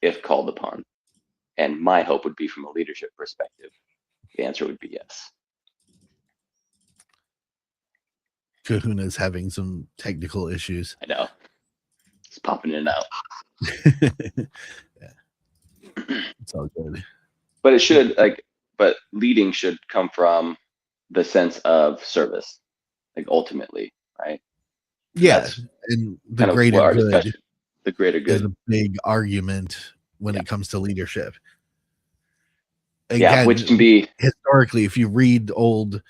[SPEAKER 3] if called upon? And my hope would be, from a leadership perspective, the answer would be yes.
[SPEAKER 1] Kahuna's having some technical issues.
[SPEAKER 3] I know. It's popping in and out.
[SPEAKER 1] Yeah. It's all good.
[SPEAKER 3] But it should, but leading should come from the sense of service, like, ultimately, right?
[SPEAKER 1] Yeah.
[SPEAKER 3] That's
[SPEAKER 1] And the
[SPEAKER 3] kind of what
[SPEAKER 1] greater
[SPEAKER 3] our
[SPEAKER 1] good
[SPEAKER 3] discussion, the greater
[SPEAKER 1] is
[SPEAKER 3] good.
[SPEAKER 1] a big argument when
[SPEAKER 3] Yeah.
[SPEAKER 1] it comes to leadership.
[SPEAKER 3] Yeah,
[SPEAKER 1] Again,
[SPEAKER 3] which can be,
[SPEAKER 1] historically, if you read old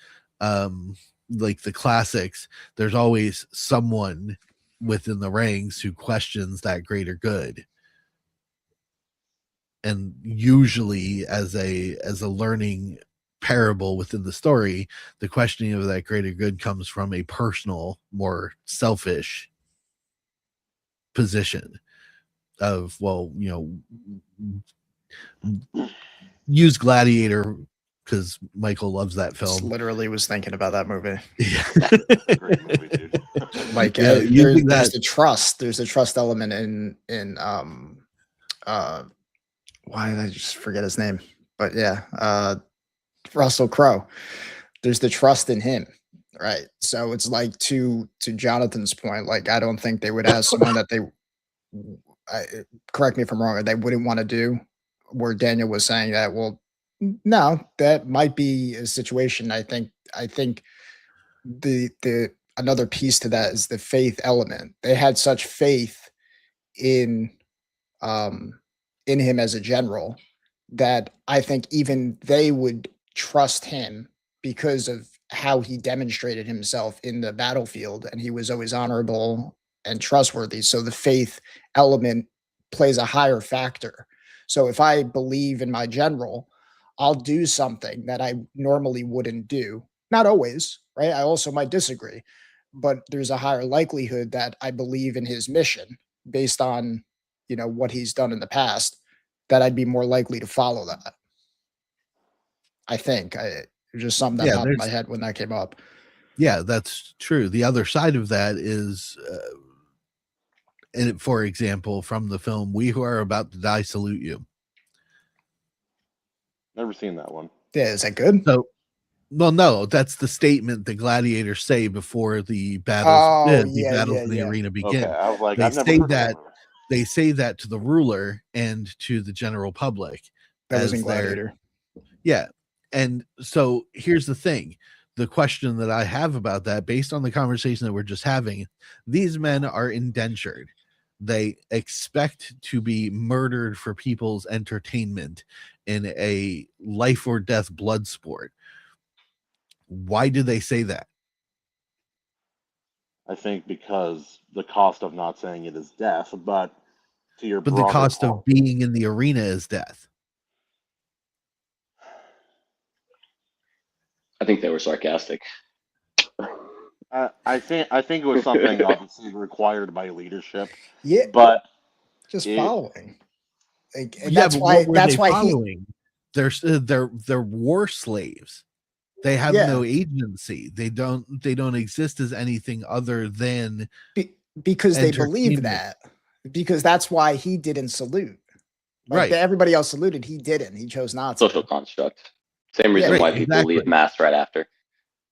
[SPEAKER 1] like the classics, there's always someone within the ranks who questions that greater good, and usually as a learning parable within the story, the questioning of that greater good comes from a personal, more selfish position of, well, use Gladiator because Michael loves that
[SPEAKER 4] Just
[SPEAKER 1] film.
[SPEAKER 4] literally was thinking about that movie.
[SPEAKER 2] Great movie, dude.
[SPEAKER 4] Like,
[SPEAKER 1] Yeah, using
[SPEAKER 4] there's
[SPEAKER 1] that-
[SPEAKER 4] the trust. There's a trust element in why did I just forget his name? But yeah, Russell Crowe. There's the trust in him, right? So it's like, to Jonathan's point, like, I don't think they would ask someone that correct me if I'm wrong, they wouldn't want to do, where Daniel was saying that, well, no, that might be a situation. I think the another piece to that is the faith element. They had such faith in him as a general that I think even they would trust him because of how he demonstrated himself in the battlefield, and he was always honorable and trustworthy. So the faith element plays a higher factor. So if I believe in my general, I'll do something that I normally wouldn't do. Not always, right? I also might disagree, but there's a higher likelihood that I believe in his mission based on, what he's done in the past, that I'd be more likely to follow that. I think it was just something that popped in my head when that came up.
[SPEAKER 1] Yeah, that's true. The other side of that is, for example, from the film "We Who Are About to Die Salute You."
[SPEAKER 2] Never seen that one.
[SPEAKER 4] Yeah, is that good?
[SPEAKER 1] So, well, no, that's the statement the gladiators say before the battles,
[SPEAKER 4] Oh,
[SPEAKER 1] the battles in the arena begin.
[SPEAKER 2] Okay, I was like,
[SPEAKER 1] They
[SPEAKER 2] I've never
[SPEAKER 1] say
[SPEAKER 2] heard of
[SPEAKER 1] that-
[SPEAKER 2] one.
[SPEAKER 1] They say that to the ruler and to the general public.
[SPEAKER 4] That was
[SPEAKER 1] as
[SPEAKER 4] in
[SPEAKER 1] their-
[SPEAKER 4] Gladiator.
[SPEAKER 1] Yeah. And so here's the thing. The question that I have about that, based on the conversation that we're just having, these men are indentured. They expect to be murdered for people's entertainment in a life or death blood sport. Why do they say that?
[SPEAKER 2] I think because the cost of not saying it is death, but to your
[SPEAKER 1] But the
[SPEAKER 2] broader
[SPEAKER 1] cost
[SPEAKER 2] point-
[SPEAKER 1] of being in the arena is death.
[SPEAKER 3] I think they were sarcastic.
[SPEAKER 2] I think it was something obviously required by leadership,
[SPEAKER 4] Yeah,
[SPEAKER 2] but
[SPEAKER 4] just
[SPEAKER 2] it-
[SPEAKER 4] following. Like, and
[SPEAKER 1] Yeah,
[SPEAKER 4] that's
[SPEAKER 1] but
[SPEAKER 4] why.
[SPEAKER 1] what were
[SPEAKER 4] That's
[SPEAKER 1] they
[SPEAKER 4] why
[SPEAKER 1] following? They're war slaves. They have
[SPEAKER 4] Yeah.
[SPEAKER 1] no agency. They don't exist as anything other than
[SPEAKER 4] because they believe
[SPEAKER 1] entertainment.
[SPEAKER 4] that. Because that's why he didn't salute. Like,
[SPEAKER 1] right.
[SPEAKER 4] everybody else saluted, he didn't. He chose not to.
[SPEAKER 3] Social construct. Same reason
[SPEAKER 1] Right,
[SPEAKER 3] why people
[SPEAKER 1] exactly.
[SPEAKER 3] leave mass right after.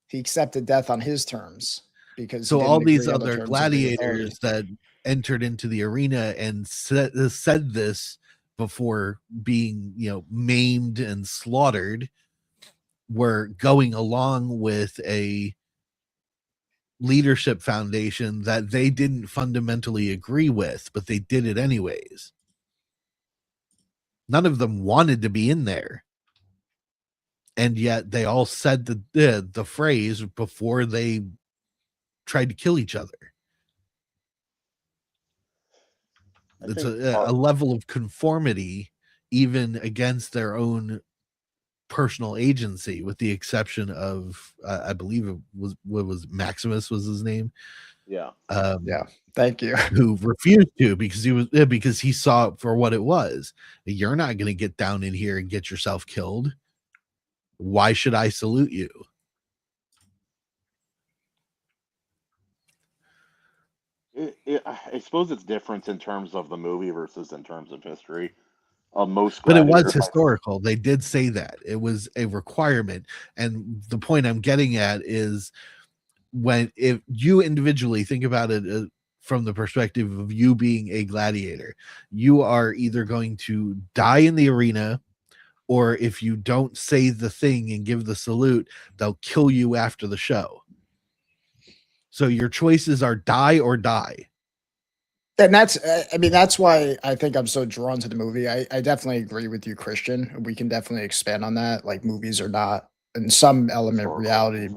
[SPEAKER 4] He accepted death on his terms because
[SPEAKER 1] So
[SPEAKER 4] he
[SPEAKER 1] all
[SPEAKER 4] didn't
[SPEAKER 1] these
[SPEAKER 4] agree on the
[SPEAKER 1] other
[SPEAKER 4] terms of the authority.
[SPEAKER 1] gladiators that entered into the arena and said this before being, maimed and slaughtered, were going along with a leadership foundation that they didn't fundamentally agree with, but they did it anyways. None of them wanted to be in there, and yet they all said the phrase before they tried to kill each other. It's a level of conformity even against their own personal agency, with the exception of I believe it was Maximus was his name.
[SPEAKER 2] Yeah.
[SPEAKER 4] Yeah, thank you.
[SPEAKER 1] Who refused to because he saw it for what it was. You're not going to get down in here and get yourself killed. Why should I salute you?
[SPEAKER 2] I suppose it's different in terms of the movie versus in terms of history. Most
[SPEAKER 1] But it was
[SPEAKER 2] gladiators-
[SPEAKER 1] historical. They did say that it was a requirement. And the point I'm getting at is, if you individually think about it from the perspective of you being a gladiator, you are either going to die in the arena, or if you don't say the thing and give the salute, they'll kill you after the show. So your choices are die or die.
[SPEAKER 4] And that's why I think I'm so drawn to the movie. I definitely agree with you, Christian. We can definitely expand on that. Like, movies are not in some element reality,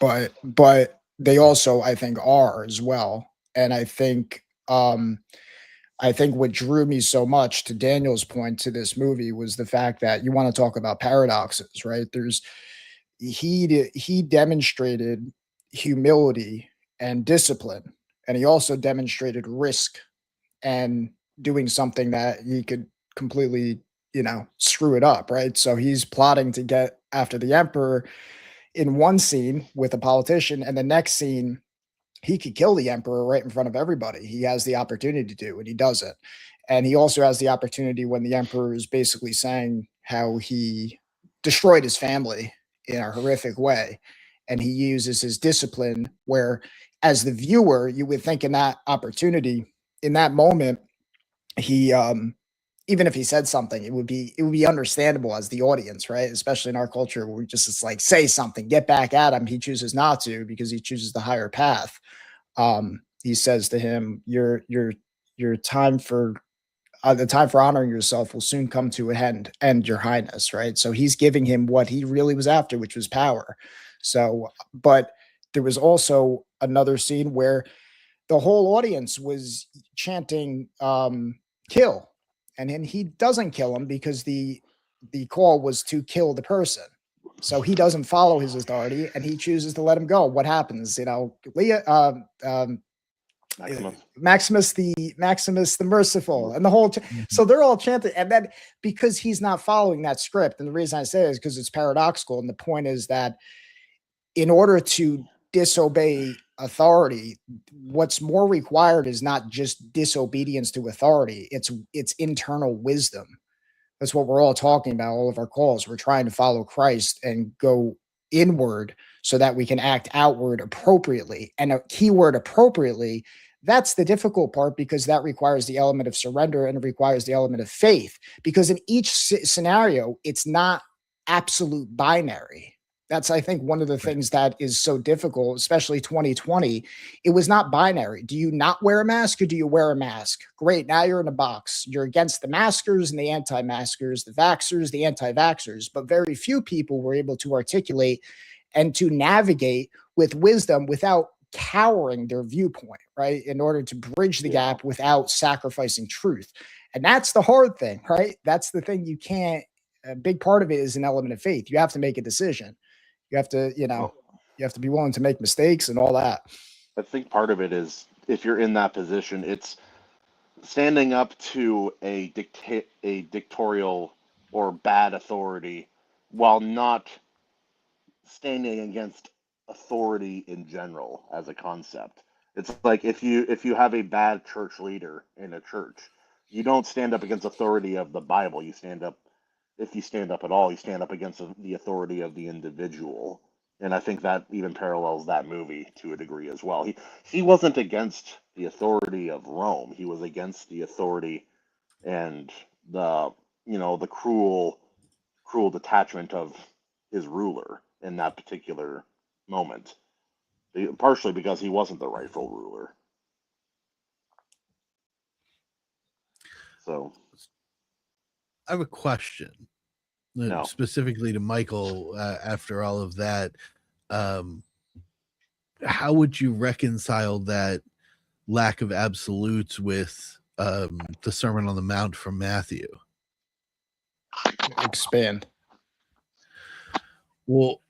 [SPEAKER 4] but they also, I think, are as well. And I think what drew me so much, to Daniel's point, to this movie was the fact that you want to talk about paradoxes, right? He demonstrated humility and discipline, and he also demonstrated risk and doing something that he could completely, screw it up, right? So he's plotting to get after the emperor in one scene with a politician, and the next scene he could kill the emperor right in front of everybody. He has the opportunity to, and he does it. And he also has the opportunity when the emperor is basically saying how he destroyed his family in a horrific way. And he uses his discipline, where, as the viewer, you would think in that opportunity, in that moment, he even if he said something, it would be understandable as the audience, right? Especially in our culture, where it's like, say something, get back at him. He chooses not to, because he chooses the higher path. He says to him, your time for the time for honoring yourself will soon come to an end, your highness, right? So he's giving him what he really was after, which was power. So, but there was also another scene where the whole audience was chanting kill, and then he doesn't kill him because the call was to kill the person. So he doesn't follow his authority, and he chooses to let him go. What happens? Maximus the Merciful, and the whole so they're all chanting. And then, because he's not following that script, and the reason I say it is because it's paradoxical, and the point is that in order to disobey authority, what's more required is not just disobedience to authority, it's internal wisdom. That's what we're all talking about, all of our calls. We're trying to follow Christ and go inward so that we can act outward appropriately. And a keyword appropriately, that's the difficult part, because that requires the element of surrender, and it requires the element of faith, because in each scenario, it's not absolute binary. That's, I think, one of the things that is so difficult, especially 2020. It was not binary. Do you not wear a mask, or do you wear a mask? Great. Now you're in a box. You're against the maskers and the anti-maskers, the vaxxers, the anti-vaxxers. But very few people were able to articulate and to navigate with wisdom without cowering their viewpoint, right? In order to bridge the gap without sacrificing truth. And that's the hard thing, right? That's the thing you can't, a big part of it is an element of faith. You have to make a decision. You have to, you have to be willing to make mistakes and all that.
[SPEAKER 2] I think part of it is, if you're in that position, it's standing up to a dictatorial or bad authority while not standing against authority in general as a concept. It's like, if you have a bad church leader in a church, you don't stand up against authority of the Bible. You stand up if you stand up at all, you stand up against the authority of the individual. And I think that even parallels that movie to a degree as well. He wasn't against the authority of Rome. He was against the authority and the the cruel detachment of his ruler in that particular moment. Partially because he wasn't the rightful ruler. So
[SPEAKER 1] I have a question,
[SPEAKER 2] No.
[SPEAKER 1] specifically to Michael. After all of that, how would you reconcile that lack of absolutes with the Sermon on the Mount from Matthew?
[SPEAKER 4] Expand.
[SPEAKER 1] Well,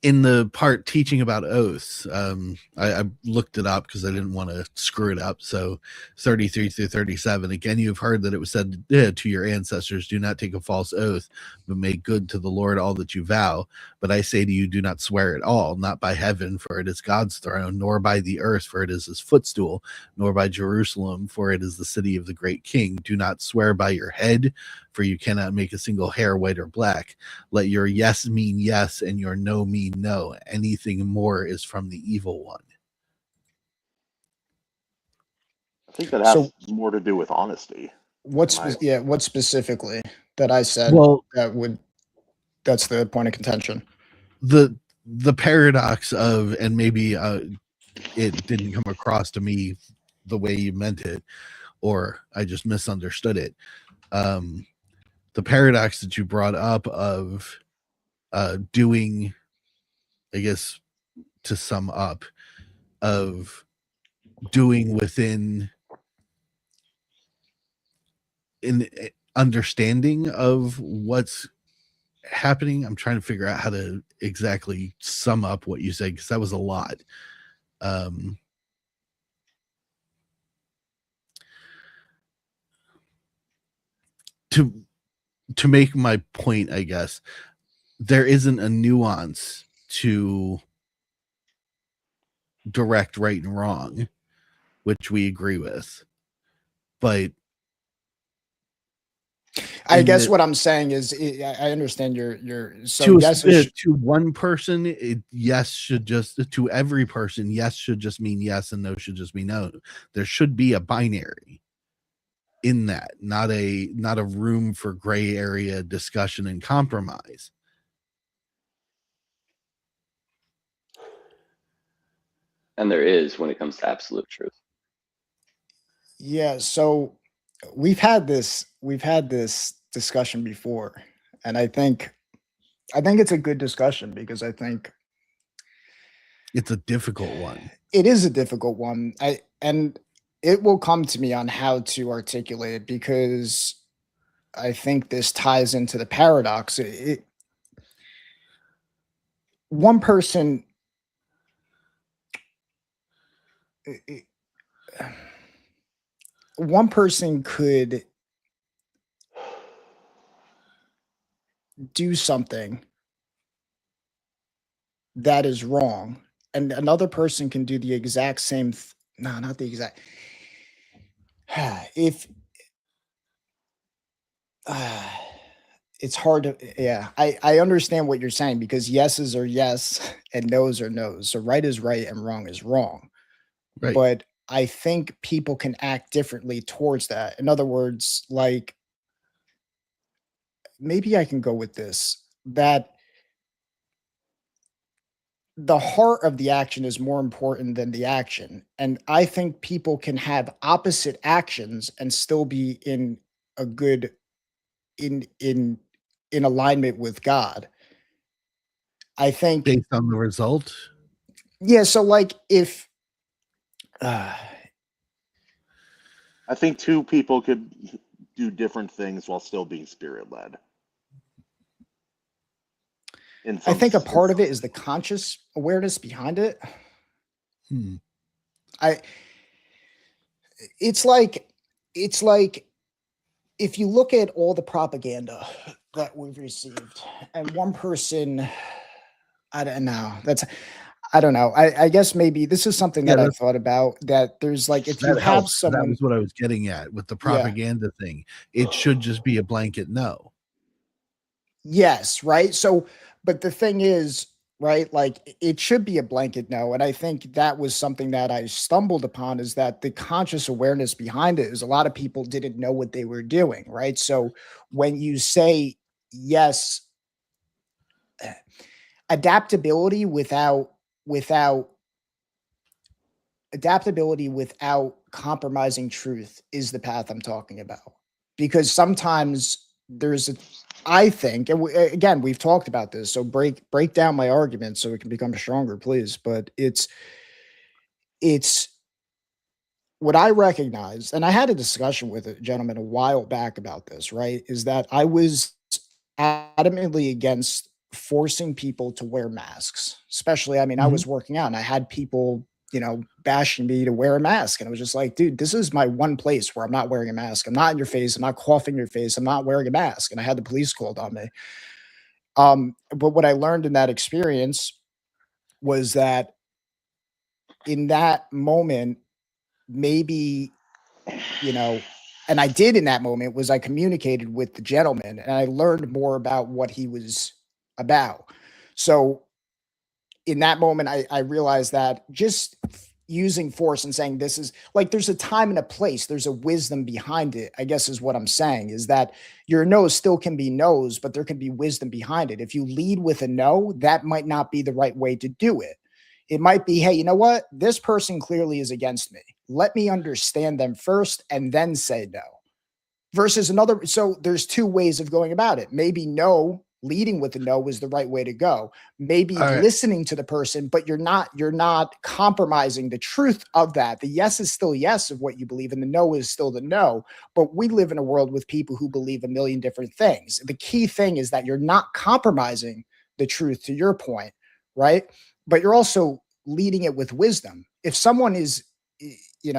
[SPEAKER 1] in the part teaching about oaths, I looked it up because I didn't want to screw it up. So 33 through 37, again, you've heard that it was said to your ancestors, do not take a false oath, but make good to the Lord all that you vow. But I say to you, do not swear at all, not by heaven, for it is God's throne, nor by the earth, for it is his footstool, nor by Jerusalem, for it is the city of the great king. Do not swear by your head, for you cannot make a single hair white or black. Let your yes mean yes and your no mean no. Anything more is from the evil one.
[SPEAKER 2] I think that has
[SPEAKER 4] So-
[SPEAKER 2] more to do with honesty.
[SPEAKER 4] What specifically that I said
[SPEAKER 1] Well,
[SPEAKER 4] that's the point of contention?
[SPEAKER 1] the paradox of, and maybe it didn't come across to me the way you meant it, or I just misunderstood it. The paradox that you brought up of doing, I guess, to sum up, of doing within an understanding of what's happening. I'm trying to figure out how to exactly sum up what you said, because that was a lot. To make my point, I guess there isn't a nuance to direct right and wrong, which we agree with, but
[SPEAKER 4] I
[SPEAKER 1] in
[SPEAKER 4] guess
[SPEAKER 1] the-
[SPEAKER 4] what I'm saying is I understand your so
[SPEAKER 1] to,
[SPEAKER 4] yes
[SPEAKER 1] to one person, yes should just, to every person, yes should just mean yes and no should just mean no. There should be a binary in that, not a room for gray area discussion and compromise.
[SPEAKER 3] And there is when it comes to absolute truth.
[SPEAKER 4] Yeah, so we've had this discussion before, and I think it's a good discussion because I think
[SPEAKER 1] It's a difficult one.
[SPEAKER 4] it is a difficult one. And it will come to me on how to articulate it because I think this ties into the paradox. One person one person could do something that is wrong, and another person can do the exact same no, not the exact if it's hard to, yeah, I understand what you're saying because yeses are yes and nos are nos, so right is right and wrong is wrong.
[SPEAKER 1] Right.
[SPEAKER 4] But I think people can act differently towards that. In other words, like, maybe I can go with this, that the heart of the action is more important than the action. And I think people can have opposite actions and still be in a good, in alignment with God. I think,
[SPEAKER 1] Based on the result.
[SPEAKER 4] yeah. So like if,
[SPEAKER 2] I think two people could do different things while still being spirit led.
[SPEAKER 4] I think a part of it is the conscious awareness behind it. It's like if you look at all the propaganda that we've received and one person, I don't know, I don't know. I guess maybe this is something
[SPEAKER 1] Yeah,
[SPEAKER 4] that I
[SPEAKER 1] that's
[SPEAKER 4] thought about, that there's like, if you
[SPEAKER 1] that
[SPEAKER 4] have
[SPEAKER 1] helps. That
[SPEAKER 4] someone,
[SPEAKER 1] was what I was getting at with the
[SPEAKER 4] yeah,
[SPEAKER 1] propaganda thing. It should just be a blanket no.
[SPEAKER 4] yes, right. So, but the thing is, right, like it should be a blanket no. And I think that was something that I stumbled upon, is that the conscious awareness behind it is a lot of people didn't know what they were doing, right? So when you say yes, adaptability without adaptability without compromising truth is the path I'm talking about. Because sometimes there's a, I think, and again, we've talked about this, so break down my argument so it can become stronger, please. But it's what I recognize, and I had a discussion with a gentleman a while back about this, right? Is that I was adamantly against forcing people to wear masks, especially, I mean, I
[SPEAKER 1] Mhm.
[SPEAKER 4] was working out and I had people, bashing me to wear a mask. And I was just like, dude, this is my one place where I'm not wearing a mask. I'm not in your face. I'm not coughing in your face. I'm not wearing a mask. And I had the police called on me. But what I learned in that experience was that in that moment, maybe, you know, and I did in that moment, was I communicated with the gentleman and I learned more about what he was about. So in that moment, I realized that just using force and saying this is like, there's a time and a place, there's a wisdom behind it, I guess is what I'm saying, is that your no's still can be no's, but there can be wisdom behind it. If you lead with a no, that might not be the right way to do it. It might be, hey, you know what? This person clearly is against me. Let me understand them first and then say no. Versus another. So there's two ways of going about it. Maybe no, leading with the no is the right way to go. Maybe
[SPEAKER 1] All right.
[SPEAKER 4] listening to the person, but you're not compromising the truth of that. The yes is still yes of what you believe, and the no is still the no. But we live in a world with people who believe a million different things. The key thing is that you're not compromising the truth, to your point, right? But you're also leading it with wisdom. If someone is, you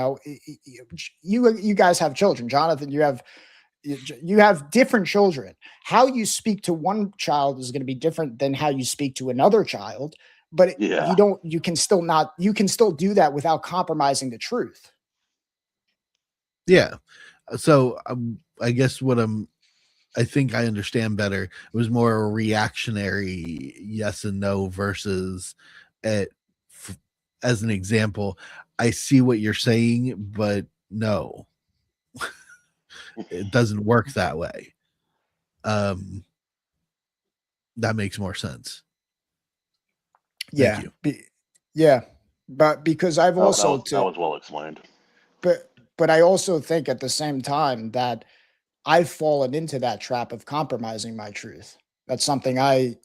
[SPEAKER 4] guys have children, Jonathan, you have different children. How you speak to one child is going to be different than how you speak to another child, but
[SPEAKER 2] Yeah.
[SPEAKER 4] you can still do that without compromising the truth.
[SPEAKER 1] Yeah. So I guess I think I understand better. It was more a reactionary yes and no versus as an example, I see what you're saying, but no, it doesn't work that way. That makes more sense.
[SPEAKER 4] Yeah.
[SPEAKER 1] Thank you.
[SPEAKER 4] Yeah. But because I've
[SPEAKER 2] Oh,
[SPEAKER 4] also
[SPEAKER 2] that was well explained.
[SPEAKER 4] but I also think at the same time that I've fallen into that trap of compromising my truth. That's something I'm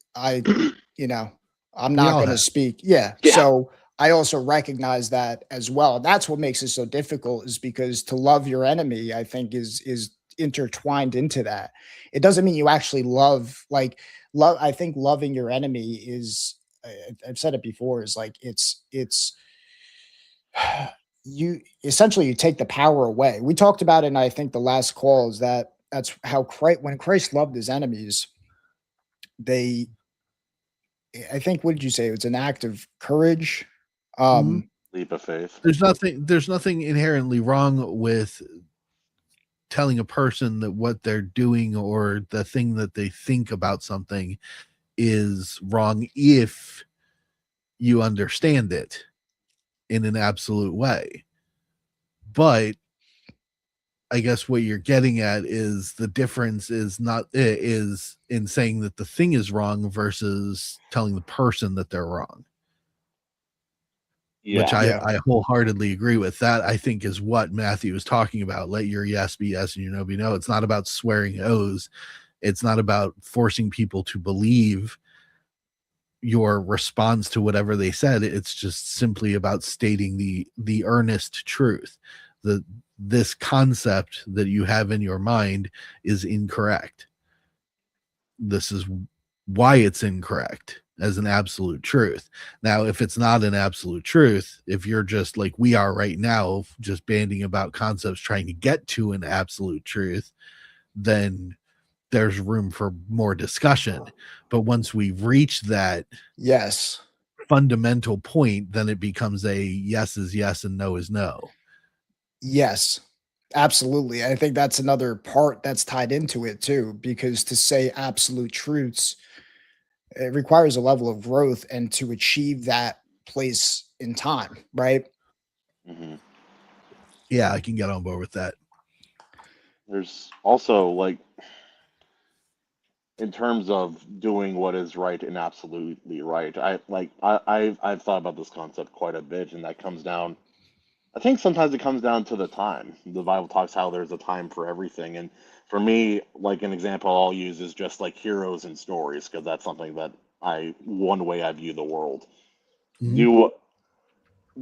[SPEAKER 1] We
[SPEAKER 4] not
[SPEAKER 1] all
[SPEAKER 4] going to
[SPEAKER 1] have.
[SPEAKER 4] speak. Yeah.
[SPEAKER 3] Yeah.
[SPEAKER 4] So I also recognize that as well. And that's what makes it so difficult, is because to love your enemy, I think is intertwined into that. It doesn't mean you actually love, love. I think loving your enemy is, I've said it before, is like, it's you essentially, you take the power away. We talked about it in, I think, the last call, is that's how Christ, when Christ loved his enemies, they, I think, what did you say? It was an act of courage.
[SPEAKER 1] Mhm.
[SPEAKER 2] Leap of faith.
[SPEAKER 1] There's nothing inherently wrong with telling a person that what they're doing or the thing that they think about something is wrong if you understand it in an absolute way. But I guess what you're getting at is the difference is in saying that the thing is wrong versus telling the person that they're wrong.
[SPEAKER 2] Yeah.
[SPEAKER 1] Which I wholeheartedly agree with. That, I think, is what Matthew is talking about. Let your yes be yes and your no be no. It's not about swearing oaths. It's not about forcing people to believe your response to whatever they said. It's just simply about stating the earnest truth. This concept that you have in your mind is incorrect. This is why it's incorrect as an absolute truth. Now, if it's not an absolute truth, if you're just like we are right now, just banding about concepts trying to get to an absolute truth, then there's room for more discussion. But once we reach that
[SPEAKER 4] Yes.
[SPEAKER 1] fundamental point, then it becomes a yes is yes and no is no.
[SPEAKER 4] Yes, absolutely. I think that's another part that's tied into it too, because to say absolute truths, it requires a level of growth and to achieve that place in time, right?
[SPEAKER 2] Mhm.
[SPEAKER 1] Yeah, I can get on board with that.
[SPEAKER 2] There's also like, in terms of doing what is right and absolutely right, I've thought about this concept quite a bit, and that comes down. I think sometimes it comes down to the time. The Bible talks how there's a time for everything, and for me, like an example I'll use is just like heroes and stories, because that's something that one way I view the world.
[SPEAKER 1] Mhm.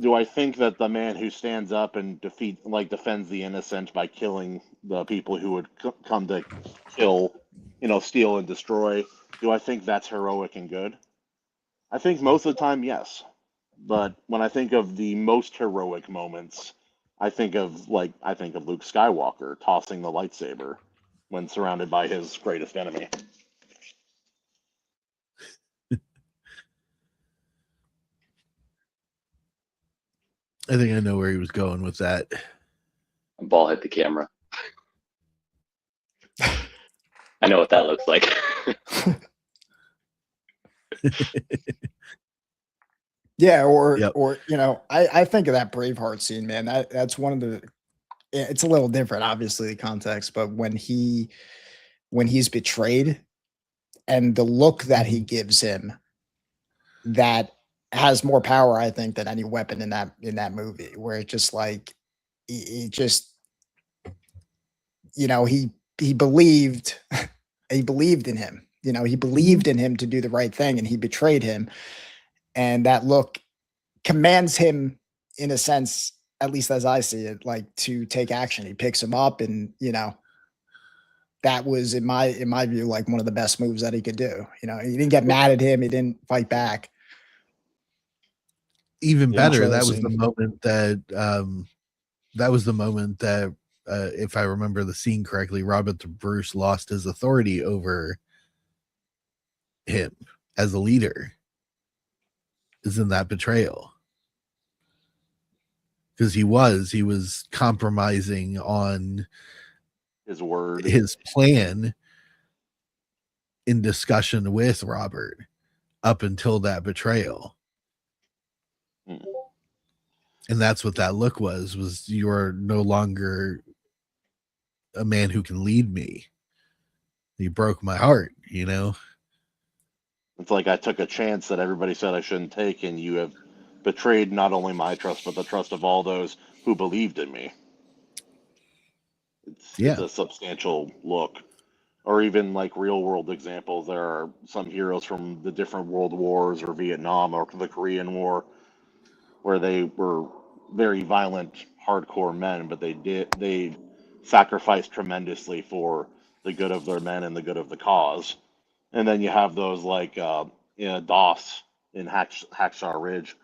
[SPEAKER 2] Do I think that the man who stands up and defends the innocent by killing the people who would come to kill, steal and destroy, do I think that's heroic and good? I think most of the time, yes. But when I think of the most heroic moments, I think of Luke Skywalker tossing the lightsaber when surrounded by his greatest enemy.
[SPEAKER 1] I think I know where he was going with that.
[SPEAKER 3] A ball hit the camera. I know what that looks like.
[SPEAKER 4] Yeah, or
[SPEAKER 1] Yep.
[SPEAKER 4] or I think of that Braveheart scene, man. That's one of the. It's a little different, obviously, the context, but when he's betrayed and the look that he gives him, that has more power, I think, than any weapon in that movie. Where it just like he just he believed he believed in him. He believed in him to do the right thing, and he betrayed him. And that look commands him, in a sense, at least as I see it, like to take action. He picks him up, and that was in my view like one of the best moves that he could do. He didn't get mad at him. He didn't fight back.
[SPEAKER 1] Even
[SPEAKER 2] Yeah.
[SPEAKER 1] better, that
[SPEAKER 4] Control
[SPEAKER 1] was the
[SPEAKER 4] scene.
[SPEAKER 1] moment that if I remember the scene correctly, Robert the Bruce lost his authority over him as a leader, is in that betrayal, because he was compromising on
[SPEAKER 2] His word.
[SPEAKER 1] his plan in discussion with Robert up until that betrayal.
[SPEAKER 2] Mm.
[SPEAKER 1] And that's what that look was you're no longer a man who can lead me. He broke my heart.
[SPEAKER 2] It's like I took a chance that everybody said I shouldn't take, and you have betrayed not only my trust, but the trust of all those who believed in me. It's
[SPEAKER 1] Yeah.
[SPEAKER 2] a substantial look. Or even like real world examples, there are some heroes from the different world wars or Vietnam or the Korean War where they were very violent, hardcore men, but they sacrificed tremendously for the good of their men and the good of the cause. And then you have those like Doss in Hacksaw Ridge,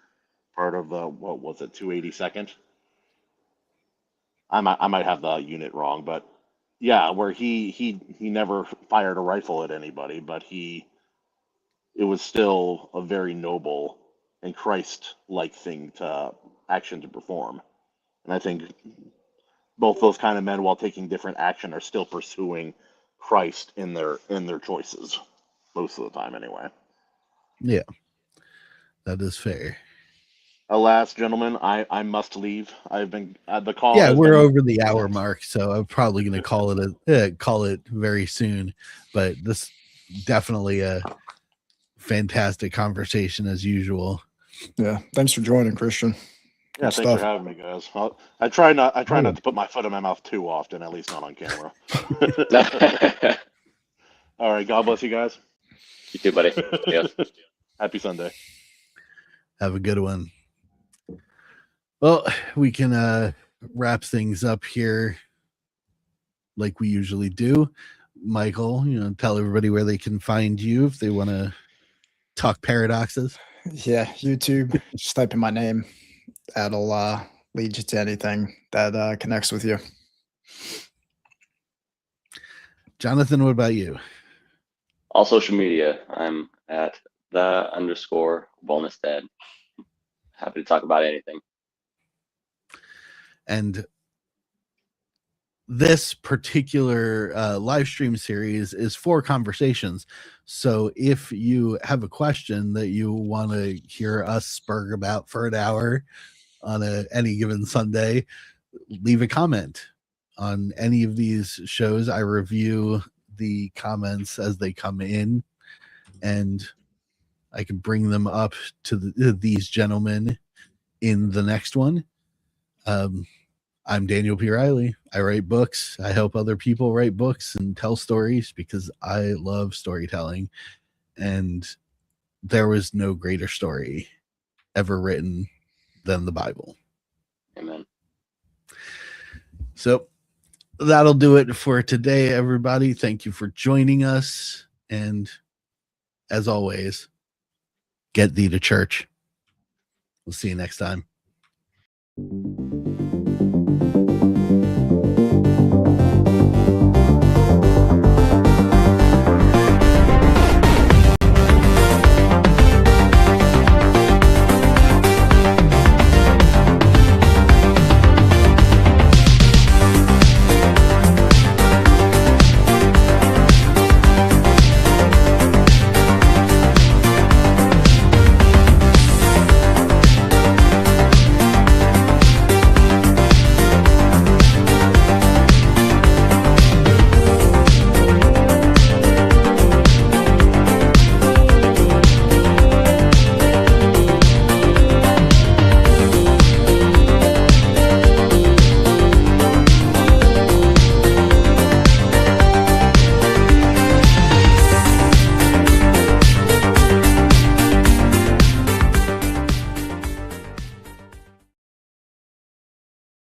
[SPEAKER 2] part of the, what was it, 282nd? I might have the unit wrong, but yeah, where he never fired a rifle at anybody, but it was still a very noble and Christ-like action to perform. And I think both those kind of men, while taking different action, are still pursuing Christ in their choices most of the time, anyway.
[SPEAKER 1] Yeah, that is fair.
[SPEAKER 2] Alas, gentlemen, I must leave. I've been the call.
[SPEAKER 1] Yeah,
[SPEAKER 2] has
[SPEAKER 1] we're
[SPEAKER 2] been
[SPEAKER 1] over the hour mark, so I'm probably going to call it very soon. But this definitely a fantastic conversation as usual.
[SPEAKER 4] Yeah. Thanks for joining, Christian.
[SPEAKER 2] Yeah,
[SPEAKER 4] Good
[SPEAKER 2] thanks for
[SPEAKER 4] stuff.
[SPEAKER 2] having me, guys. I try not to put my foot in my mouth too often, at least not on camera. All right, God bless you guys.
[SPEAKER 3] You too, buddy. Yeah.
[SPEAKER 2] Happy Sunday.
[SPEAKER 1] Have a good one. Well, we can wrap things up here like we usually do. Michael, tell everybody where they can find you if they want to talk paradoxes.
[SPEAKER 4] Yeah, YouTube. Just type in my name. That'll lead you to anything that connects with you.
[SPEAKER 1] Jonathan, what about you?
[SPEAKER 3] All social media, I'm at _Volnestead. Happy to talk about anything.
[SPEAKER 1] And this particular live stream series is for conversations. So if you have a question that you want to hear us spurg about for an hour on any given Sunday, leave a comment on any of these shows. I review the comments as they come in, and I can bring them up to these gentlemen in the next one. I'm Daniel P. Riley. I write books. I help other people write books and tell stories because I love storytelling. And there was no greater story ever written than the Bible.
[SPEAKER 3] Amen.
[SPEAKER 1] So that'll do it for today, everybody. Thank you for joining us. And as always, get thee to church. We'll see you next time.